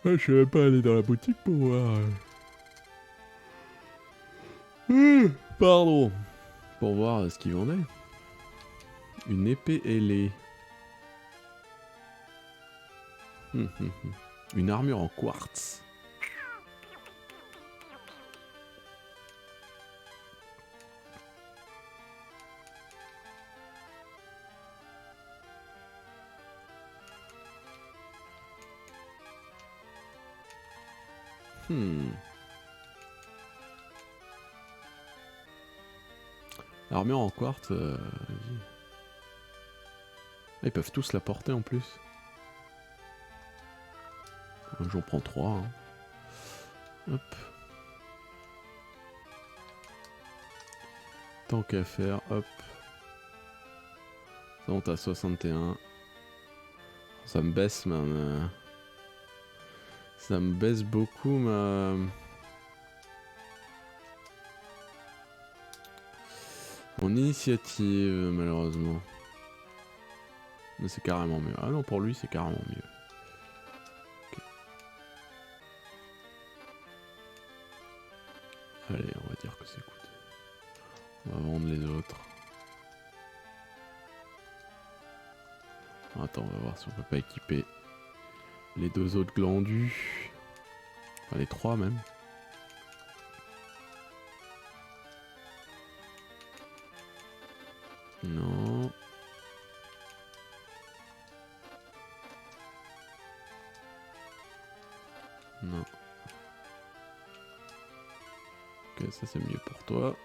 Ah, je savais pas aller dans la boutique pour voir. Pardon. Pour voir ce qu'ils vendaient. Une épée ailée. Une armure en quartz. L'armure en quartz, ils peuvent tous la porter en plus. J'en prends 3. Hein. Hop. Tant qu'à faire, hop. Ça monte à 61. Ça me baisse ça me baisse beaucoup mon initiative, malheureusement. Mais c'est carrément mieux. Ah non, pour lui, c'est carrément mieux. Okay. Allez, on va dire que c'est good. On va vendre les autres. Attends, on va voir si on peut pas équiper les 2 autres glandus. Enfin, les 3 même. Non. Non. Ok, ça c'est mieux pour toi.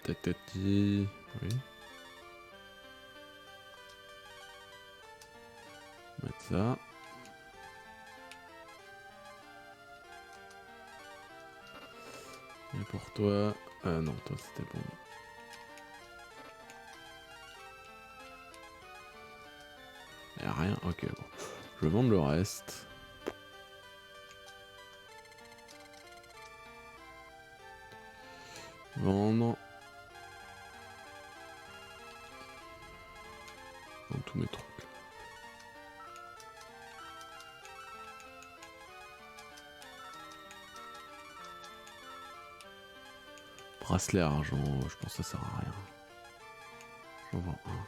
Tatati. Oui. Mettre ça. Et pour toi. Non, toi c'était bon. Y'a rien. Ok, bon. Je vais vendre le reste. Vendre. Dans tous mes trucs. Bracelet argent, je pense que ça sert à rien. J'en vends un.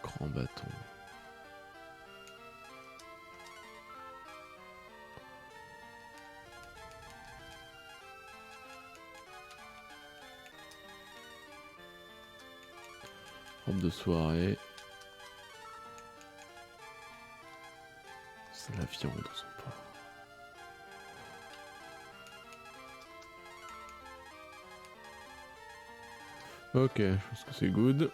Grand bâton. Robe de soirée. C'est la viande, on sent pas. Ok, je pense que c'est good.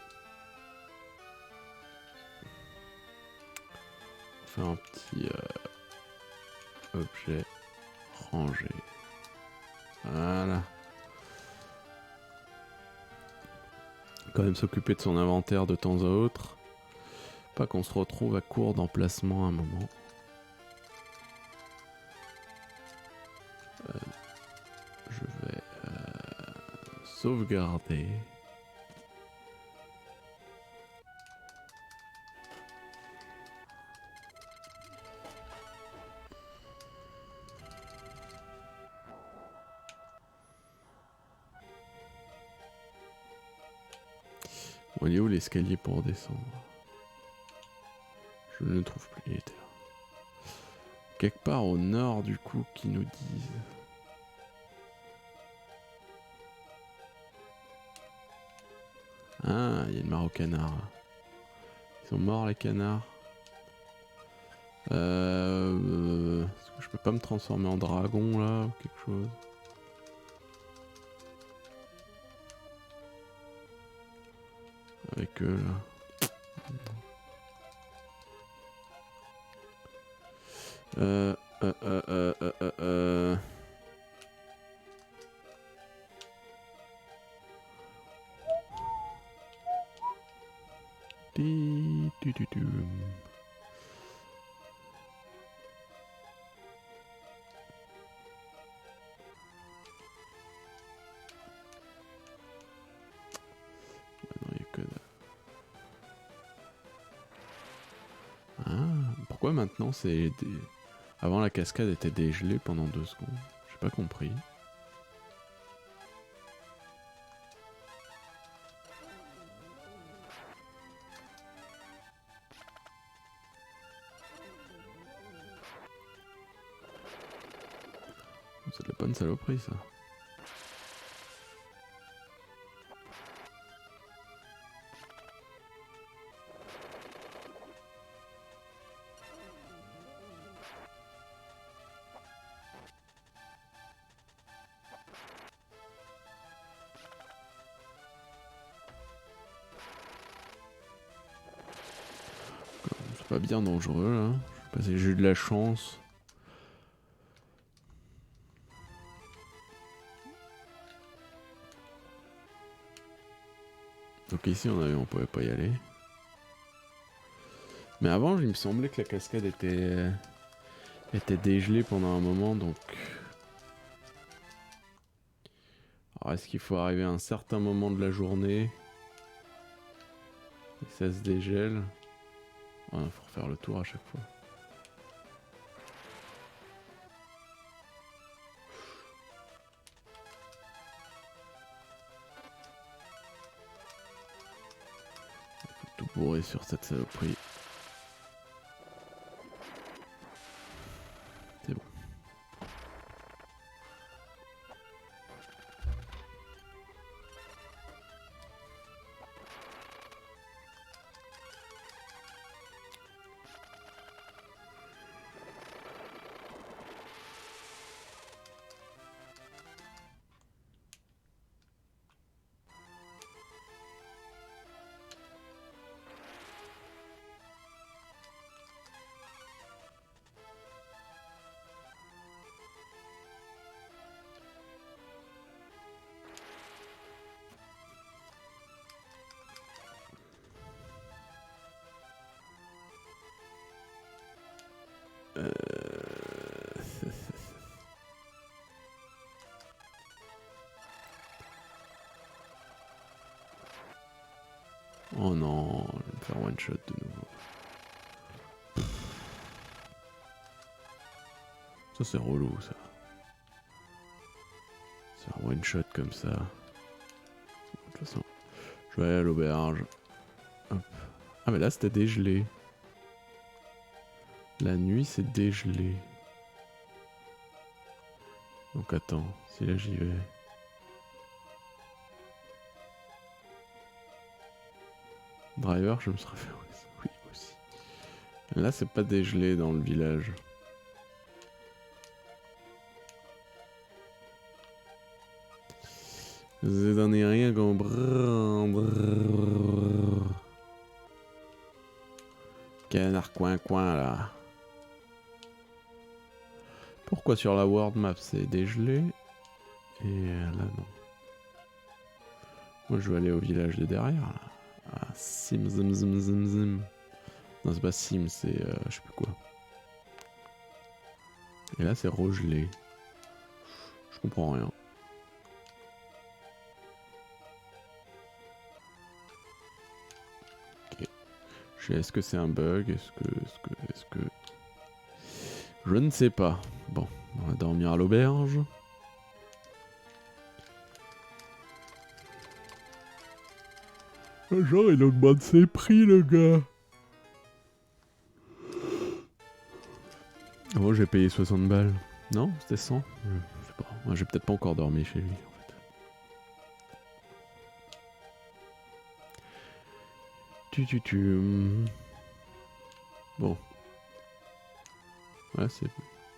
On fait un petit objet rangé. Voilà. Quand même s'occuper de son inventaire de temps à autre. Pas qu'on se retrouve à court d'emplacement à un moment. Je vais sauvegarder. Bon, il est où l'escalier pour descendre? Je ne le trouve plus, il était là. Quelque part au nord du coup qui nous disent. Ah, il y a une mare aux canards là. Ils sont morts les canards. Est-ce que je peux pas me transformer en dragon là ou quelque chose? Avec eux là. Euh. Non, y a que Ah, pourquoi maintenant c'est des... Avant la cascade était dégelée pendant 2 secondes. J'ai pas compris. C'est de la bonne saloperie ça. pas bien dangereux là. Je sais pas si j'ai eu de la chance. Donc ici on pouvait pas y aller. Mais avant il me semblait que la cascade était dégelée pendant un moment donc... Alors est-ce qu'il faut arriver à un certain moment de la journée et que ça se dégèle? Il faut refaire le tour à chaque fois. Faut tout bourrer sur cette saloperie. C'est bon. Oh non, je vais me faire one shot de nouveau. Ça c'est relou ça. C'est un one shot comme ça. De toute façon, je vais aller à l'auberge. Hop. Ah mais là c'était dégelé. La nuit c'est dégelé. Donc attends, si là j'y vais. Driver, je me serais fait oui aussi. Là c'est pas dégelé dans le village. Vous n'en avez rien comprendre. Canard coin là. Pourquoi sur la world map c'est dégelé et là non. Moi je vais aller au village de derrière là. Ah, Sim zim zim zim zim. Non c'est pas Sim, c'est je sais plus quoi. Et là c'est regelé. Je comprends rien. Ok. Est-ce que c'est un bug? Est-ce que... Je ne sais pas. Bon, on va dormir à l'auberge. Genre, il augmente ses prix, le gars. Moi, j'ai payé 60 balles. Non, c'était 100. Je sais pas. Moi, j'ai peut-être pas encore dormi chez lui, en fait. Bon. Ouais, c'est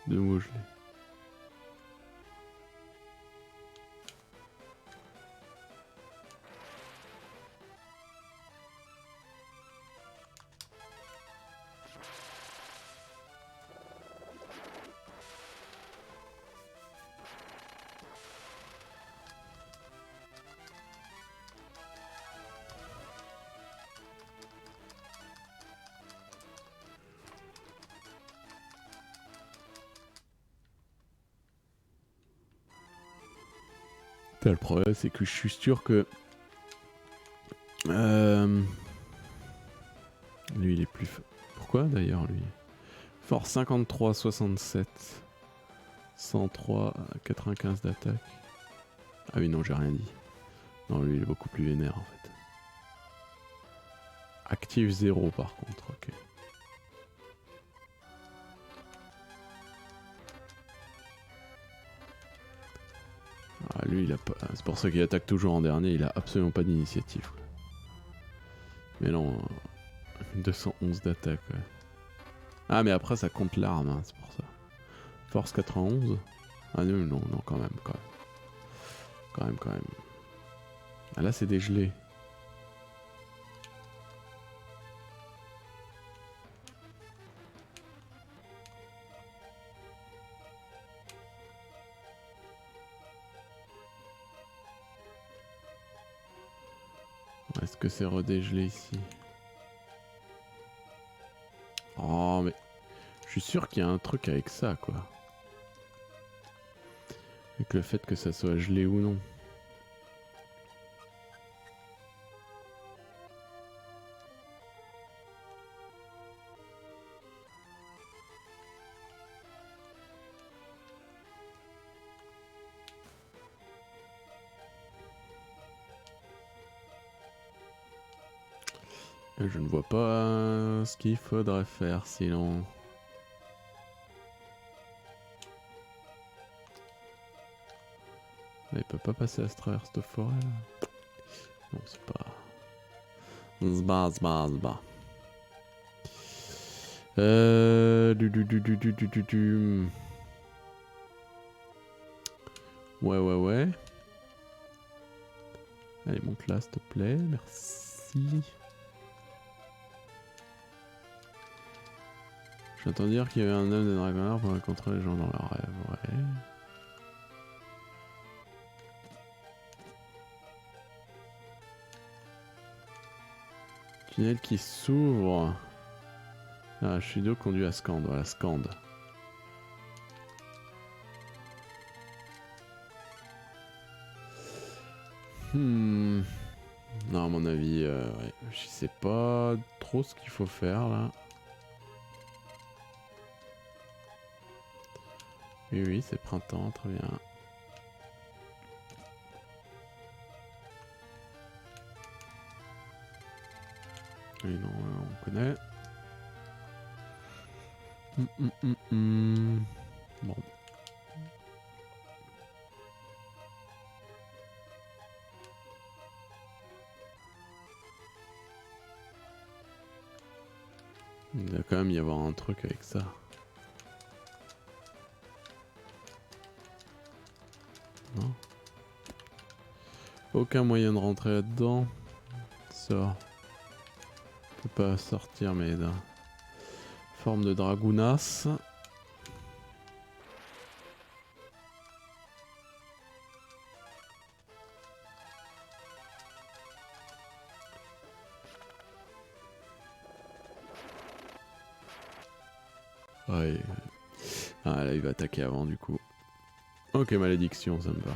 de nouveau gelé. Le problème, c'est que je suis sûr que... Lui, il est plus... Pourquoi, d'ailleurs, lui? Force 53, 67. 103, 95 d'attaque. Ah oui, non, j'ai rien dit. Non, lui, il est beaucoup plus vénère, en fait. Active 0, par contre, ok. Ah, lui, il a pas... C'est pour ça qu'il attaque toujours en dernier, il a absolument pas d'initiative. Mais non, 211 d'attaque, ouais. Ah, mais après, ça compte l'arme, hein, c'est pour ça. Force 91. Ah non, non, non, quand même. Quand même. Ah là, c'est dégelé. Est-ce que c'est redégelé ici? Oh mais... Je suis sûr qu'il y a un truc avec ça quoi. Avec le fait que ça soit gelé ou non. Je ne vois pas ce qu'il faudrait faire sinon. Il peut pas passer à travers cette forêt là. Non, c'est pas. Zba. Du. Ouais. Allez, monte là, s'il te plaît. Merci. J'entends dire qu'il y avait un homme de Dragonard pour rencontrer les gens dans leurs rêves. Ouais. Tunnel qui s'ouvre. Ah, Shudo conduit à Skand. Voilà, Skand. Non, à mon avis, ouais. Je sais pas trop ce qu'il faut faire là. Oui, c'est printemps, très bien. Oui, non, on connaît. Bon. Il doit quand même y avoir un truc avec ça. Non. Aucun moyen de rentrer là-dedans. Sort. On peut pas sortir, mais là. Forme de dragounas. Ouais. Ah là, il va attaquer avant du coup. Ok, malédiction, ça me va.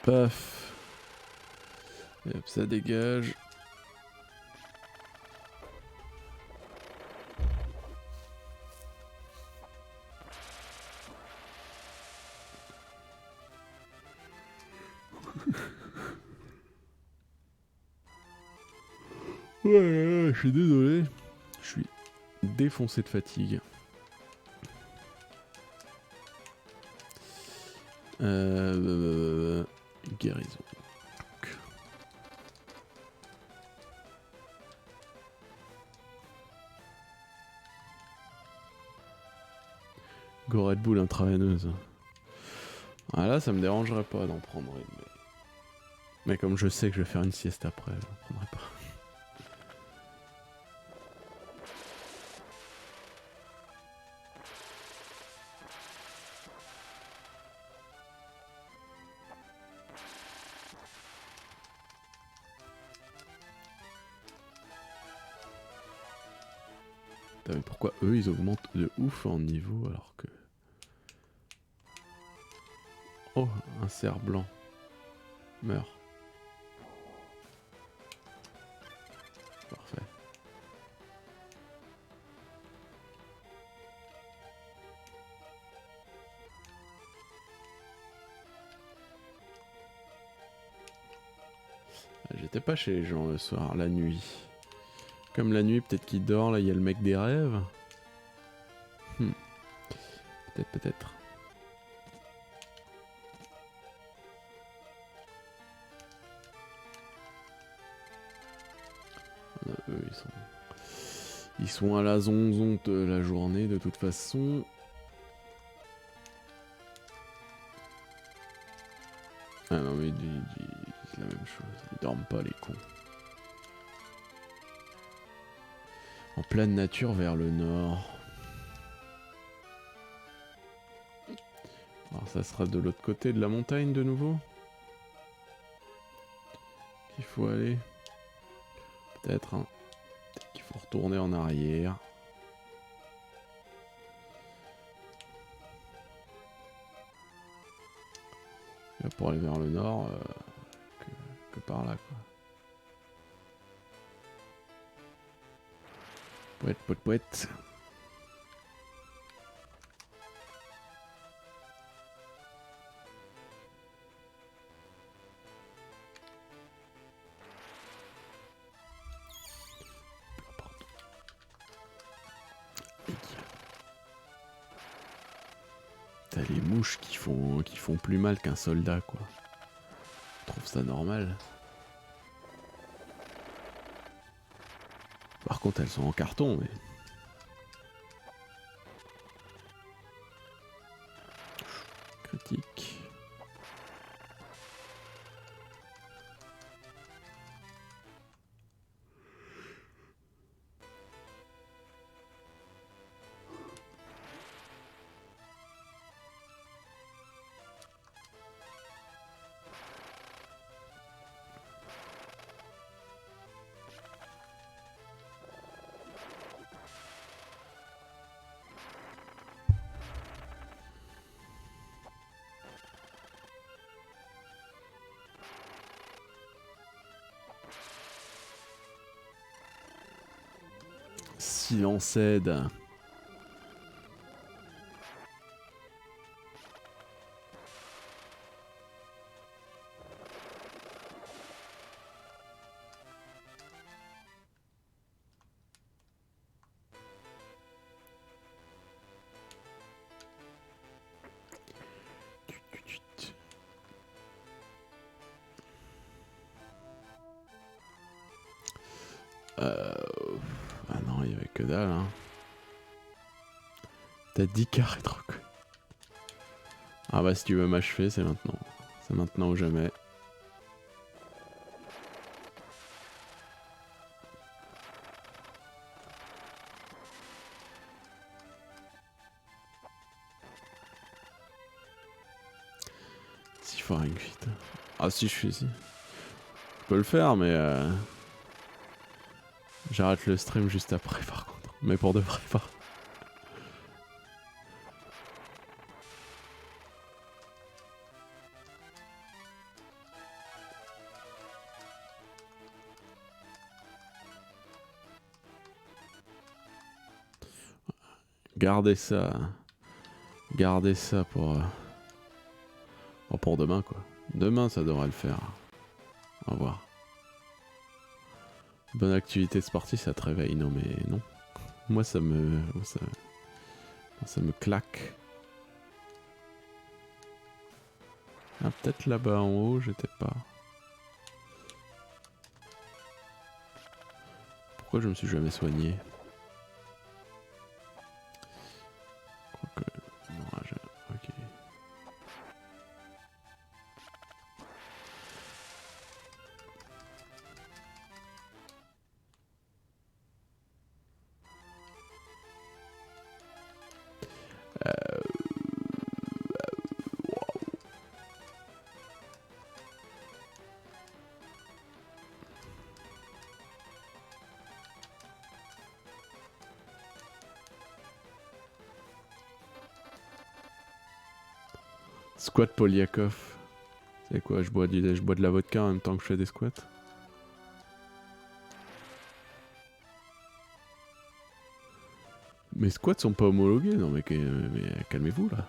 Paf. Et hop, ça dégage. Ouais, je suis désolé. Je suis défoncé de fatigue. Guérison. Go Red Bull intraveineuse. Ah là, ça me dérangerait pas d'en prendre une. Mais comme je sais que je vais faire une sieste après, je n'en prendrai pas. Putain, mais pourquoi eux ils augmentent de ouf en niveau alors que... Oh, un cerf blanc. Meurt. Parfait. J'étais pas chez les gens le soir, la nuit. Comme la nuit, peut-être qu'il dort, là il y a le mec des rêves. Peut-être. Eux, ils sont à la zonzonte la journée de toute façon. Ah non mais c'est la même chose, ils dorment pas les cons. En pleine nature vers le nord. Oh, Alors, ça sera de l'autre côté de la montagne de nouveau. Qu'il faut aller. Peut-être, hein. Peut-être qu'il faut retourner en arrière. Là, pour aller vers le nord, que par là, quoi. Pouette, pouette, pouette. T'as les mouches qui font plus mal qu'un soldat, quoi. Je trouve ça normal. Par contre, elles sont en carton, mais... Critique. Silence aide. Ah non, il y avait que dalle, hein. T'as 10 carrés trop. Ah bah si tu veux m'achever, c'est maintenant. C'est maintenant ou jamais. Si faut ring fit. Ah si je suis ici. Je peux le faire mais j'arrête le stream juste après par contre. Mais pour de vrai pas. Gardez ça. Gardez ça pour demain quoi. Demain ça devrait le faire. On va voir. Bonne activité sportive, ça te réveille. Non mais non. Moi ça me claque. Ah peut-être là-bas en haut, j'étais pas. Pourquoi je me suis jamais soigné? Quoique... Non, ok. Squat Poliakov. C'est quoi, je bois de la vodka en même temps que je fais des squats. Mes squats sont pas homologués, non mais calmez-vous là.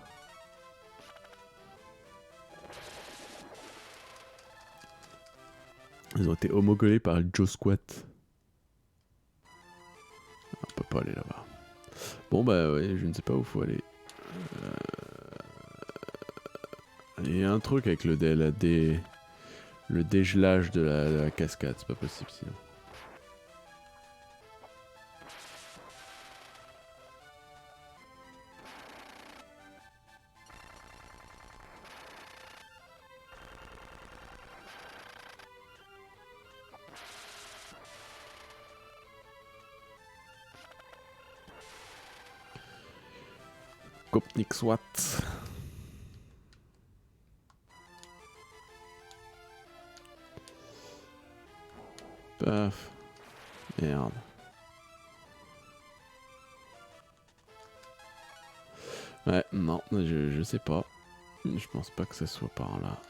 Ils ont été homologués par le Joe Squat. On peut pas aller là-bas. Bon bah ouais, je ne sais pas où faut aller. Il y a un truc avec le dégelage de la cascade, c'est pas possible sinon. Kopnik Swat. Paf. Merde. Ouais, non, je sais pas. Je pense pas que ça soit par là.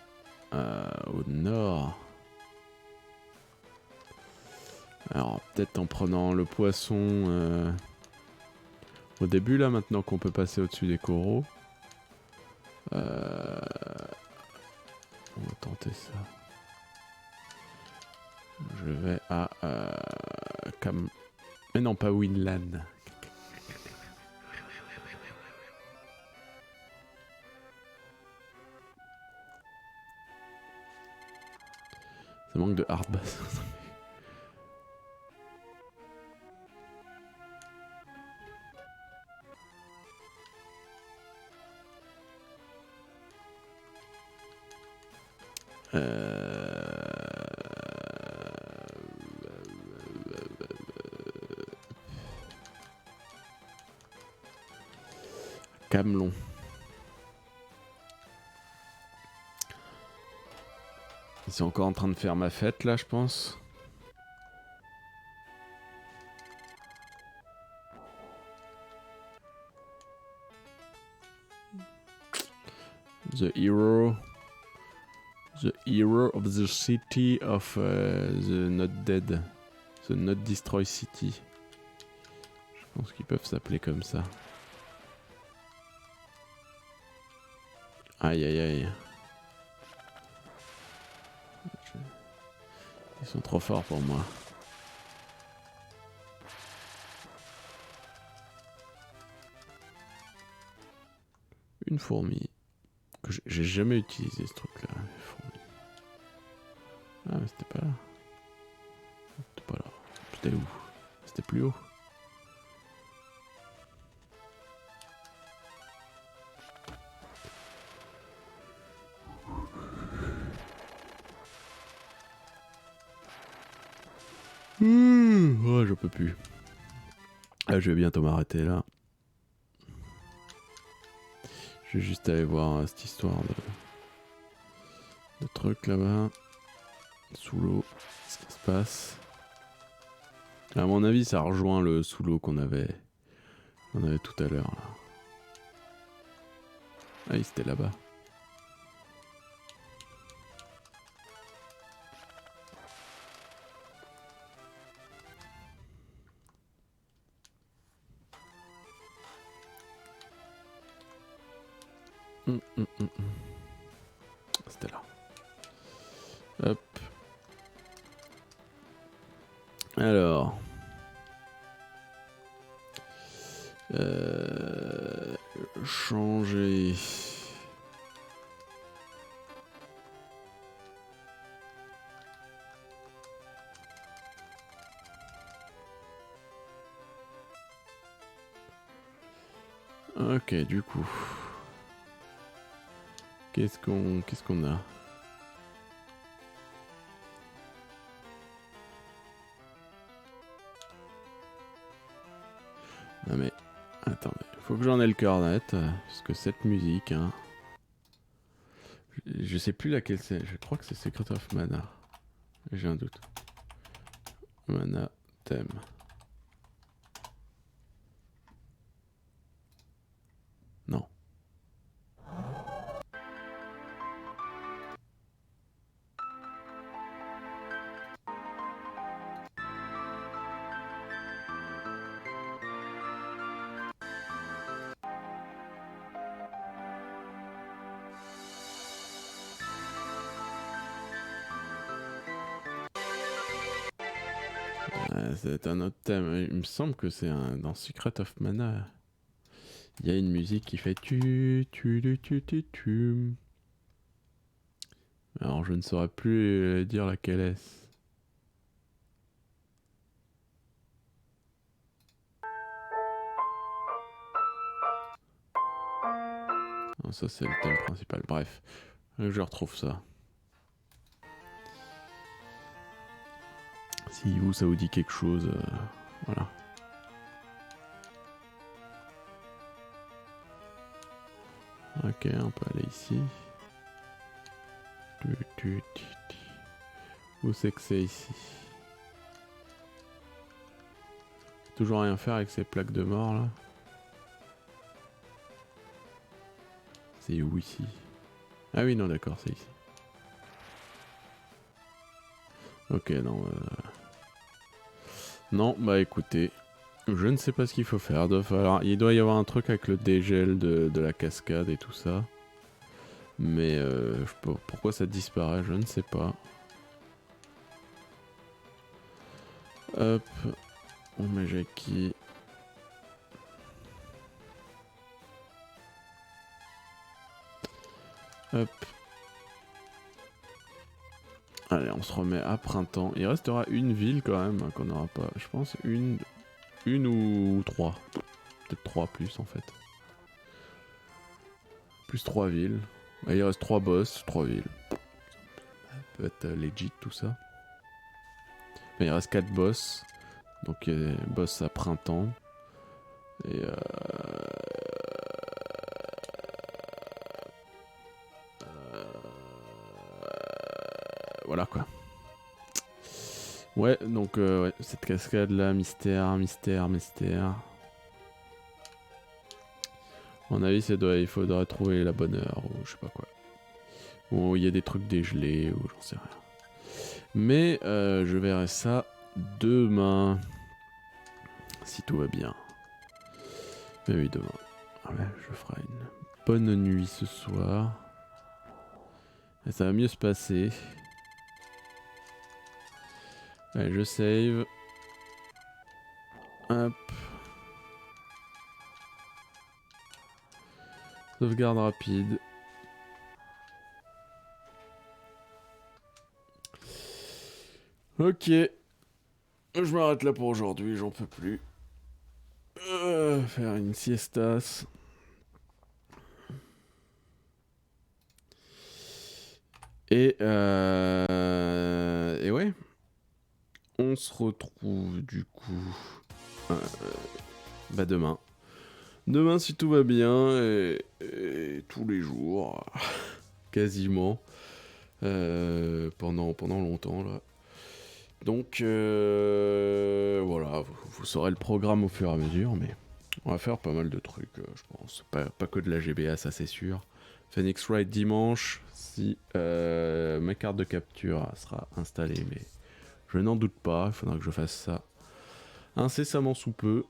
Au nord. Alors, peut-être en prenant le poisson au début, là, maintenant qu'on peut passer au-dessus des coraux. On va tenter ça. Je vais à mais non, pas Winland. Ça manque de hard bass. Camelon. Ils sont encore en train de faire ma fête là, je pense. The hero of the city of the not dead. The not destroy city. Je pense qu'ils peuvent s'appeler comme ça. Aïe aïe aïe. Ils sont trop forts pour moi. Une fourmi. Que j'ai jamais utilisé ce truc là. Une fourmi. Ah mais c'était pas là. C'était pas là. C'était où? C'était plus haut. Oh, je peux plus. Ah, je vais bientôt m'arrêter là. Je vais juste aller voir cette histoire de truc là-bas. Sous l'eau. Qu'est-ce qui se passe? À mon avis, ça rejoint le sous l'eau qu'on avait tout à l'heure. Là. Ah, c'était là-bas. C'était là. Hop. Alors. Changer. Ok, du coup. Qu'est-ce qu'on a? Non mais, attendez, faut que j'en ai le cœur net, parce que cette musique, hein, je sais plus laquelle c'est, je crois que c'est Secret of Mana, j'ai un doute. Mana, thème. Non. C'est un autre thème. Il me semble que c'est dans Secret of Mana. Il y a une musique qui fait tu. Alors je ne saurais plus dire laquelle est-ce. Non, ça c'est le thème principal. Bref, je retrouve ça. Si vous, ça vous dit quelque chose, voilà. Ok, on peut aller ici. Où c'est que c'est ici? Toujours rien faire avec ces plaques de mort là. C'est où ici? Ah oui, non, d'accord, c'est ici. Ok, non. Non, bah écoutez, je ne sais pas ce qu'il faut faire. Il doit y avoir un truc avec le dégel de la cascade et tout ça. Mais pourquoi ça disparaît, je ne sais pas. Hop, on met Jackie. Hop. Allez, on se remet à printemps. Il restera une ville quand même hein, qu'on n'aura pas. Je pense une ou trois. Peut-être 3 plus en fait. Plus 3 villes. Il reste 3 boss, 3 villes. Ça peut être legit tout ça. Mais il reste 4 boss. Donc boss à printemps. Et voilà quoi. Ouais, donc ouais, cette cascade là, mystère. À mon avis, il faudrait trouver la bonne heure ou je sais pas quoi. Ou il y a des trucs dégelés ou j'en sais rien. Mais je verrai ça demain. Si tout va bien. Mais oui, demain. Ouais, je ferai une bonne nuit ce soir. Et ça va mieux se passer. Allez, je save. Hop. Sauvegarde rapide. Ok. Je m'arrête là pour aujourd'hui, j'en peux plus. Faire une siestas. Et ouais. On se retrouve du coup demain. Demain si tout va bien et tous les jours. Quasiment. Pendant longtemps là. Donc voilà, vous saurez le programme au fur et à mesure, mais on va faire pas mal de trucs, je pense. Pas que de la GBA, ça c'est sûr. Phoenix Wright dimanche, si ma carte de capture sera installée, mais je n'en doute pas, il faudra que je fasse ça incessamment sous peu.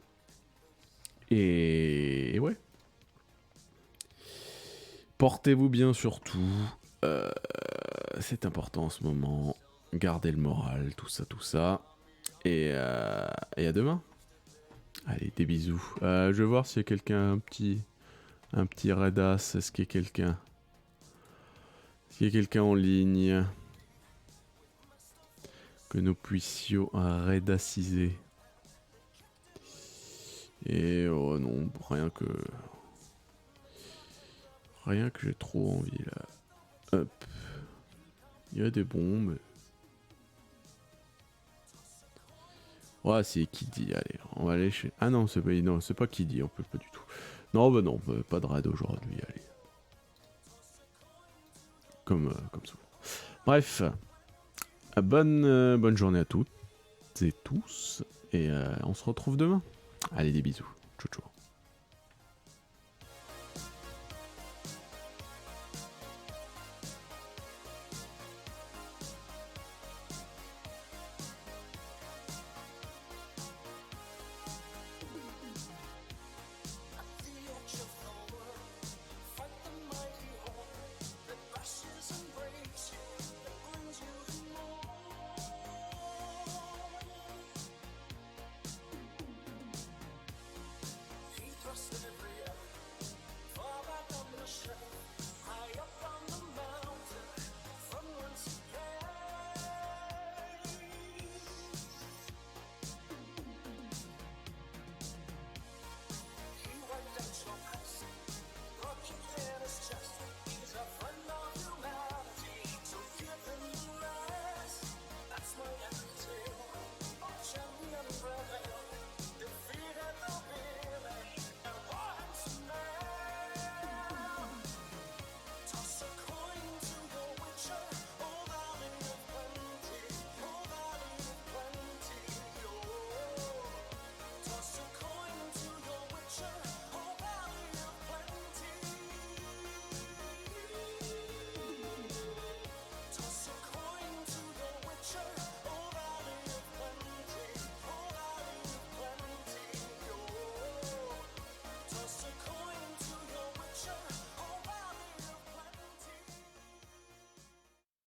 Et ouais. Portez-vous bien surtout, c'est important en ce moment. Gardez le moral, tout ça. Et à demain. Allez, des bisous. Je vais voir s'il y a quelqu'un, un petit raidas. Est-ce qu'il y a quelqu'un? S'il y a quelqu'un en ligne. Que nous puissions raidasiser. Et oh non, rien que j'ai trop envie là. Hop. Il y a des bombes. Ouais, c'est Kiddy, allez, on va aller chez... Ah non, c'est pas Kiddy, on peut pas du tout. Non, bah non, pas de raid aujourd'hui, allez. Comme souvent. Bref, bonne journée à toutes et tous, et on se retrouve demain. Allez, des bisous, ciao ciao.